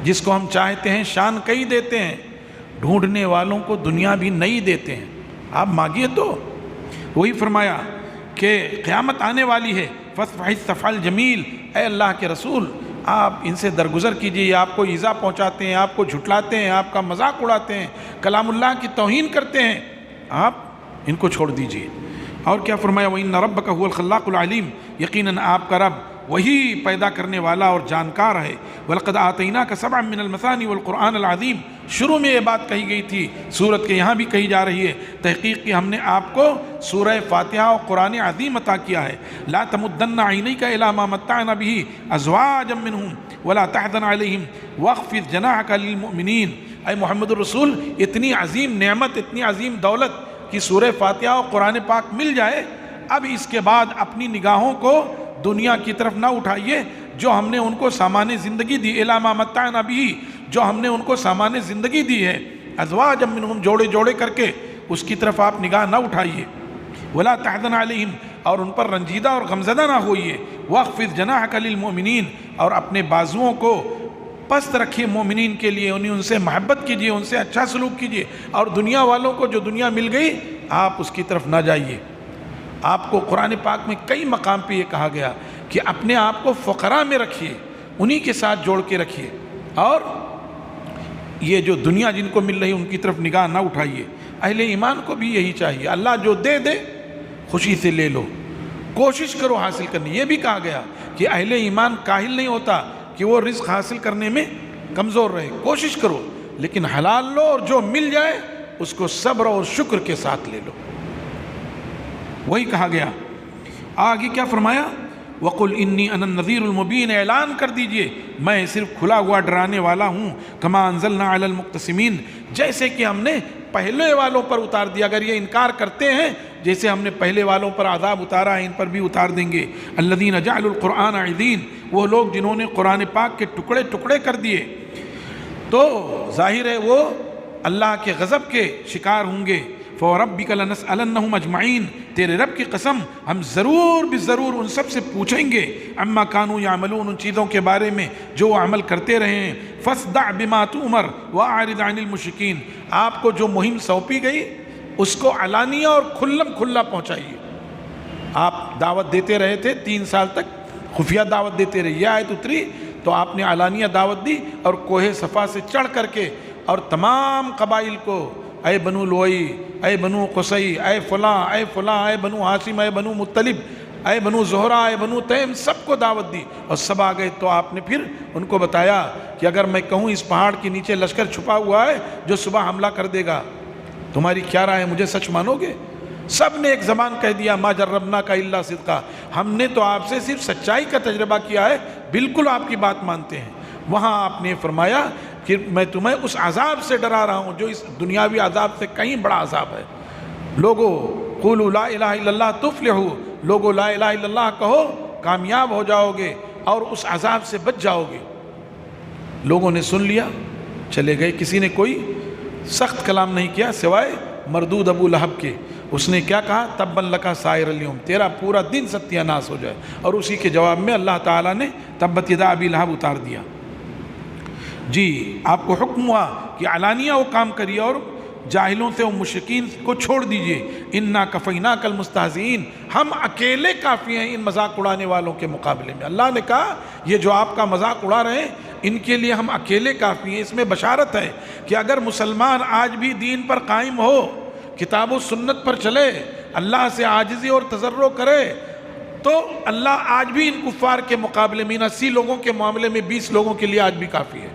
[SPEAKER 2] جس کو ہم چاہتے ہیں شان کئی دیتے ہیں، ڈھونڈنے والوں کو دنیا بھی نہیں دیتے ہیں، آپ مانگیے تو۔ وہی فرمایا کہ قیامت آنے والی ہے، فاصفح الصفح الجمیل، اے اللہ کے رسول آپ ان سے درگزر کیجئے، آپ کو ایذا پہنچاتے ہیں، آپ کو جھٹلاتے ہیں، آپ کا مذاق اڑاتے ہیں، کلام اللہ کی توہین کرتے ہیں، آپ ان کو چھوڑ دیجئے۔ اور کیا فرمایا وَإِنَّ رَبَّكَ هُوَ الْخَلَّاقُ الْعَلِيمُ، یقیناً آپ کا رب وہی پیدا کرنے والا اور جانکار ہے۔ وَلَقَدْ آتَيْنَاكَ سَبْعًا مِّنَ الْمَثَانِي وَالْقُرْآنِ الْعَظِيمِ، شروع میں یہ بات کہی گئی تھی، سورت کے یہاں بھی کہی جا رہی ہے، تحقیق کہ ہم نے آپ کو سورہ فاتحہ اور قرآن عظیم عطا کیا ہے۔ لَا تَمُدَّنَّ عَيْنَيْكَ إِلَىٰ مَا مَتَّعْنَا بِهِ أَزْوَاجًا مِّنْهُمْ وَلَا تَحْزَنْ عَلَيْهِمْ وَاخْفِضْ جَنَاحَكَ لِلْمُؤْمِنِينَ، اے محمد الرسول اتنی عظیم نعمت، اتنی عظیم دولت کہ سورہ فاتحہ اور قرآن پاک مل جائے، اب اس کے بعد اپنی نگاہوں کو دنیا کی طرف نہ اٹھائیے، جو ہم نے ان کو سامان زندگی دی، اِلَىٰ مَا مَتَّعْنَا بِهِ، جو ہم نے ان کو سامان زندگی دی ہے، أَزْوَاجًا مِّنْهُمْ جوڑے جوڑے کر کے اس کی طرف آپ نگاہ نہ اٹھائیے، وَلَا تَحْزَنْ عَلَيْهِمْ، اور ان پر رنجیدہ اور غمزدہ نہ ہوئیے، وَاخْفِضْ جَنَاحَكَ لِلْمُؤْمِنِينَ، اور اپنے بازوؤں کو پست رکھیے مومنین کے لیے، ان سے محبت کیجیے، ان سے اچھا سلوک کیجیے، اور دنیا والوں کو جو دنیا مل گئی آپ اس کی طرف نہ جائیے۔ آپ کو قرآن پاک میں کئی مقام پہ یہ کہا گیا کہ اپنے آپ کو فقراء میں رکھیے، انہی کے ساتھ جوڑ کے رکھیے، اور یہ جو دنیا جن کو مل رہی ان کی طرف نگاہ نہ اٹھائیے۔ اہل ایمان کو بھی یہی چاہیے، اللہ جو دے دے خوشی سے لے لو، کوشش کرو حاصل کرنی۔ یہ بھی کہا گیا کہ اہل ایمان کاہل نہیں ہوتا کہ وہ رزق حاصل کرنے میں کمزور رہے، کوشش کرو لیکن حلال لو، اور جو مل جائے اس کو صبر اور شکر کے ساتھ لے لو، وہی کہا گیا۔ آگے کیا فرمایا؟ وَقُلْ إِنِّي أَنَا النَّذِيرُ الْمُبِينُ، اعلان کر دیجئے میں صرف کھلا ہوا ڈرانے والا ہوں، كَمَا أَنزَلْنَا عَلَى الْمُقْتَسِمِينَ، جیسے کہ ہم نے پہلے والوں پر اتار دیا۔ اگر یہ انکار کرتے ہیں جیسے ہم نے پہلے والوں پر عذاب اتارا ہے ان پر بھی اتار دیں گے۔ الَّذِينَ جَعَلُوا الْقُرْآنَ عِضِينَ، وہ لوگ جنہوں نے قرآن پاک کے ٹکڑے ٹکڑے کر دیے، تو ظاہر ہے وہ اللہ کے غضب کے شکار ہوں گے۔ فَوَرَبِّكَ لَنَسْأَلَنَّهُمْ أَجْمَعِينَ، تیرے رب کی قسم ہم ضرور بھی ضرور ان سب سے پوچھیں گے، عَمَّا كَانُوا يَعْمَلُونَ، ان چیزوں کے بارے میں جو وہ عمل کرتے رہے ہیں۔ فَاصْدَعْ بِمَا تُؤْمَرُ وَأَعْرِضْ عَنِ الْمُشْرِكِينَ، آپ کو جو مہم سونپی گئی اس کو علانیہ اور کھلم کھلا پہنچائیے۔ آپ دعوت دیتے رہے تھے 3 سال تک، خفیہ دعوت دیتے رہے، یہ آیت اتری تو آپ نے علانیہ دعوت دی، اور کوہ صفا سے چڑھ کر کے اور تمام قبائل کو، اے بنو لوئی، اے بنو قصی، اے فلاں، اے فلاں، اے بنو ہاشم، اے بنو مطلب، اے بنو زہرہ، اے بنو تیم، سب کو دعوت دی، اور سب آ گئے۔ تو آپ نے پھر ان کو بتایا کہ اگر میں کہوں اس پہاڑ کے نیچے لشکر چھپا ہوا ہے جو صبح حملہ کر دے گا، تمہاری کیا رائے ہے، مجھے سچ مانو گے؟ سب نے ایک زبان کہہ دیا، ما جربناک الا صدقا، ہم نے تو آپ سے صرف سچائی کا تجربہ کیا ہے، بالکل آپ کی بات مانتے ہیں۔ وہاں آپ نے فرمایا کہ میں تمہیں اس عذاب سے ڈرا رہا ہوں جو اس دنیاوی عذاب سے کہیں بڑا عذاب ہے۔ لوگو قولوا لا الہ الا اللہ تفلحوا، لوگو لا الہ الا اللہ کہو کامیاب ہو جاؤ گے اور اس عذاب سے بچ جاؤ گے۔ لوگوں نے سن لیا، چلے گئے، کسی نے کوئی سخت کلام نہیں کیا سوائے مردود ابو لہب کے۔ اس نے کیا کہا؟ تبا لک سائر الیوم، تیرا پورا دن ستیہ ناس ہو جائے، اور اسی کے جواب میں اللہ تعالیٰ نے تبت یدا ابی لہب اتار دیا۔ جی آپ کو حکم ہوا کہ علانیہ وہ کام کریے اور جاہلوں سے و مشرکین کو چھوڑ دیجئے۔ انا کفیناک المستہزئین، ہم اکیلے کافی ہیں ان مذاق اڑانے والوں کے مقابلے میں۔ اللہ نے کہا یہ جو آپ کا مذاق اڑا رہے ہیں ان کے لیے ہم اکیلے کافی ہیں۔ اس میں بشارت ہے کہ اگر مسلمان آج بھی دین پر قائم ہو، کتاب و سنت پر چلے، اللہ سے عاجزی اور تضرع کرے، تو اللہ آج بھی ان کفار کے مقابلے میں، ان 80 لوگوں کے معاملے میں 20 لوگوں کے لیے آج بھی کافی ہے۔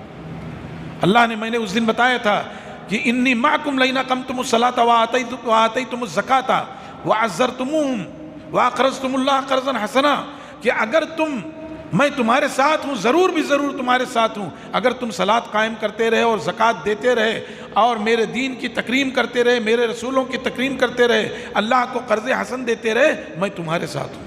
[SPEAKER 2] اللہ نے، میں نے اس دن بتایا تھا کہ انی معکم لئن اقمتم الصلاۃ وآتیتم الزکاۃ وعزرتموہم واقرضتم اللہ قرضا حسنا، کہ اگر میں تمہارے ساتھ ہوں، ضرور بھی ضرور تمہارے ساتھ ہوں، اگر تم صلاۃ قائم کرتے رہے اور زکوٰۃ دیتے رہے اور میرے دین کی تکریم کرتے رہے، میرے رسولوں کی تکریم کرتے رہے، اللہ کو قرض حسن دیتے رہے، میں تمہارے ساتھ ہوں۔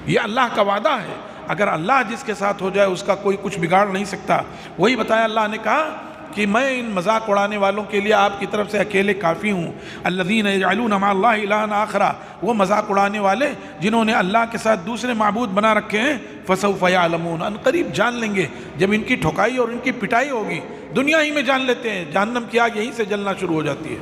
[SPEAKER 2] یہ اللہ کا وعدہ ہے، اگر اللہ جس کے ساتھ ہو جائے اس کا کوئی کچھ بگاڑ نہیں سکتا۔ وہی بتایا اللہ نے کہا کہ میں ان مذاق اڑانے والوں کے لیے آپ کی طرف سے اکیلے کافی ہوں۔ الذین یجعلون مع اللہ الہا آخر، وہ مذاق اڑانے والے جنہوں نے اللہ کے ساتھ دوسرے معبود بنا رکھے ہیں۔ فسوف یعلمون، ان قریب جان لیں گے جب ان کی ٹھکائی اور ان کی پٹائی ہوگی۔ دنیا ہی میں جان لیتے ہیں، جہنم کی آگ یہیں سے جلنا شروع ہو جاتی ہے،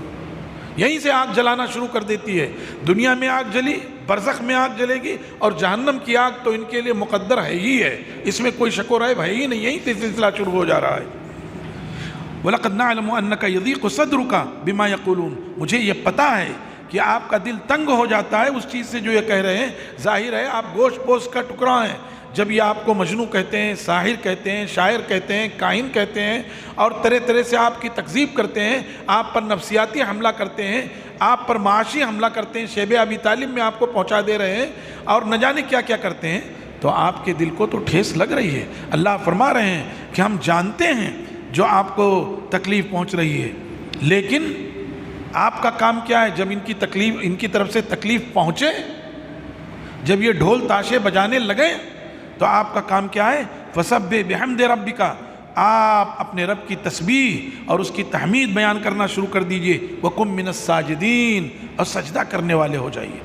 [SPEAKER 2] یہیں سے آگ جلانا شروع کر دیتی ہے۔ دنیا میں آگ جلی، برزخ میں آگ جلے گی، اور جہنم کی آگ تو ان کے لیے مقدر ہے ہی ہے، اس میں کوئی شک و ریب ہے ہی نہیں، یہیں سے سلسلہ شروع ہو جا رہا ہے۔ وَلَقَدْ نَعْلَمُ أَنَّكَ يَضِيقُ صَدْرُكَ بِمَا يَقُولُونَ، مجھے یہ پتہ ہے کہ آپ کا دل تنگ ہو جاتا ہے اس چیز سے جو یہ کہہ رہے ہیں۔ ظاہر ہے آپ گوشت پوست کا ٹکڑا ہیں، جب یہ آپ کو مجنون کہتے ہیں، ساحر کہتے ہیں، شاعر کہتے ہیں، کاہن کہتے ہیں، اور طرح طرح سے آپ کی تکذیب کرتے ہیں، آپ پر نفسیاتی حملہ کرتے ہیں، آپ پر معاشی حملہ کرتے ہیں، شیب ابی طالب میں آپ کو پہنچا دے رہے ہیں، اور نہ جانے کیا کیا کرتے ہیں، تو آپ کے دل کو تو ٹھیس لگ رہی ہے۔ اللہ فرما رہے ہیں کہ ہم جانتے ہیں جو آپ کو تکلیف پہنچ رہی ہے، لیکن آپ کا کام کیا ہے؟ جب ان کی طرف سے تکلیف پہنچے، جب یہ ڈھول تاشے بجانے لگے، تو آپ کا کام کیا ہے؟ فَسَبِّحْ بِحَمْدِ رَبِّكَ، آپ اپنے رب کی تسبیح اور اس کی تحمید بیان کرنا شروع کر دیجئے۔ وَقُمْ مِنَ السَّاجِدِينَ، اور سجدہ کرنے والے ہو جائیے۔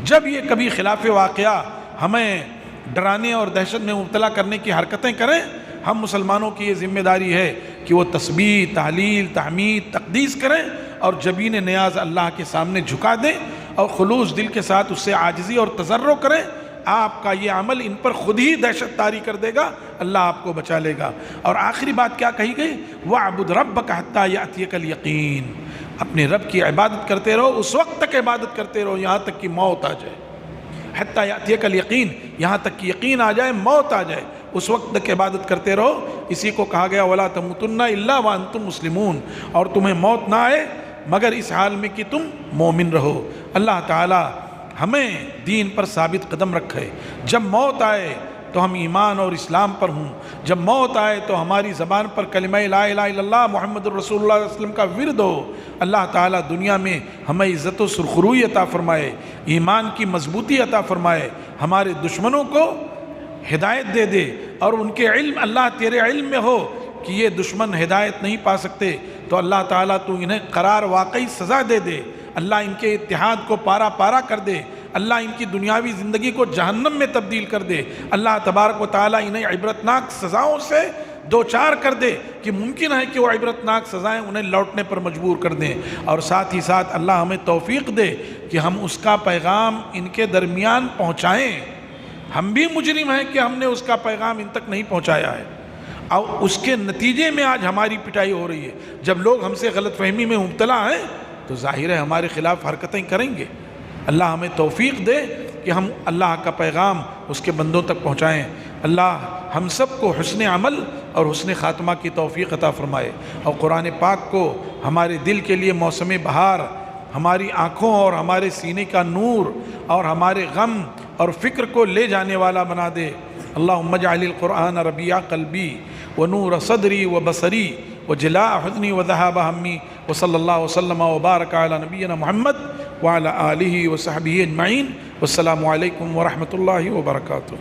[SPEAKER 2] جب یہ کبھی خلاف واقعہ ہمیں ڈرانے اور دہشت میں مبتلا کرنے کی حرکتیں کریں، ہم مسلمانوں کی یہ ذمہ داری ہے کہ وہ تسبیح، تحلیل، تحمید، تقدیس کریں، اور جبین نیاز اللہ کے سامنے جھکا دیں، اور خلوص دل کے ساتھ اس سے عاجزی اور تضرع کریں۔ آپ کا یہ عمل ان پر خود ہی دہشت طاری کر دے گا، اللہ آپ کو بچا لے گا۔ اور آخری بات کیا کہی گئی؟ وَاعْبُدْ رَبَّكَ حَتَّى يَأْتِيَكَ الْيَقِينُ، اپنے رب کی عبادت کرتے رہو، اس وقت تک عبادت کرتے رہو یہاں تک کہ موت آ جائے، حتی یاتیک الیقین، یہاں تک کہ یقین آ جائے، موت آ جائے، اس وقت تک عبادت کرتے رہو۔ اسی کو کہا گیا وَلَا تَمُوتُنَّ إِلَّا وَأَنْتُمْ مُسْلِمُونَ، اور تمہیں موت نہ آئے مگر اس حال میں کہ تم مومن رہو۔ اللہ تعالی ہمیں دین پر ثابت قدم رکھے، جب موت آئے تو ہم ایمان اور اسلام پر ہوں، جب موت آئے تو ہماری زبان پر کلمہ لا الہ الا اللہ محمد الرسول اللہ صلی اللہ علیہ وسلم کا ورد ہو۔ اللہ تعالیٰ دنیا میں ہمیں عزت و سرخروئی عطا فرمائے، ایمان کی مضبوطی عطا فرمائے، ہمارے دشمنوں کو ہدایت دے دے، اور ان کے علم، اللہ تیرے علم میں ہو کہ یہ دشمن ہدایت نہیں پا سکتے، تو اللہ تعالیٰ تو انہیں قرار واقعی سزا دے دے، اللہ ان کے اتحاد کو پارا پارا کر دے، اللہ ان کی دنیاوی زندگی کو جہنم میں تبدیل کر دے، اللہ تبارک و تعالیٰ انہیں عبرتناک سزاؤں سے دوچار کر دے کہ ممکن ہے کہ وہ عبرتناک سزائیں انہیں لوٹنے پر مجبور کر دیں، اور ساتھ ہی ساتھ اللہ ہمیں توفیق دے کہ ہم اس کا پیغام ان کے درمیان پہنچائیں۔ ہم بھی مجرم ہیں کہ ہم نے اس کا پیغام ان تک نہیں پہنچایا ہے، اور اس کے نتیجے میں آج ہماری پٹائی ہو رہی ہے۔ جب لوگ ہم سے غلط فہمی میں مبتلا ہیں تو ظاہر ہے ہمارے خلاف حرکتیں کریں گے۔ اللہ ہمیں توفیق دے کہ ہم اللہ کا پیغام اس کے بندوں تک پہنچائیں۔ اللہ ہم سب کو حسن عمل اور حسن خاتمہ کی توفیق عطا فرمائے، اور قرآن پاک کو ہمارے دل کے لیے موسم بہار، ہماری آنکھوں اور ہمارے سینے کا نور، اور ہمارے غم اور فکر کو لے جانے والا بنا دے۔ اللہم اجعل القرآن ربیع قلبی ونور صدری وبصری وجلاء حزنی وذہاب ہمی، وصلی اللہ وسلم وبارک علی نبینا محمد وعلی آلہ وصحبہ اجمعین، والسلام علیکم ورحمۃ اللہ وبرکاتہ۔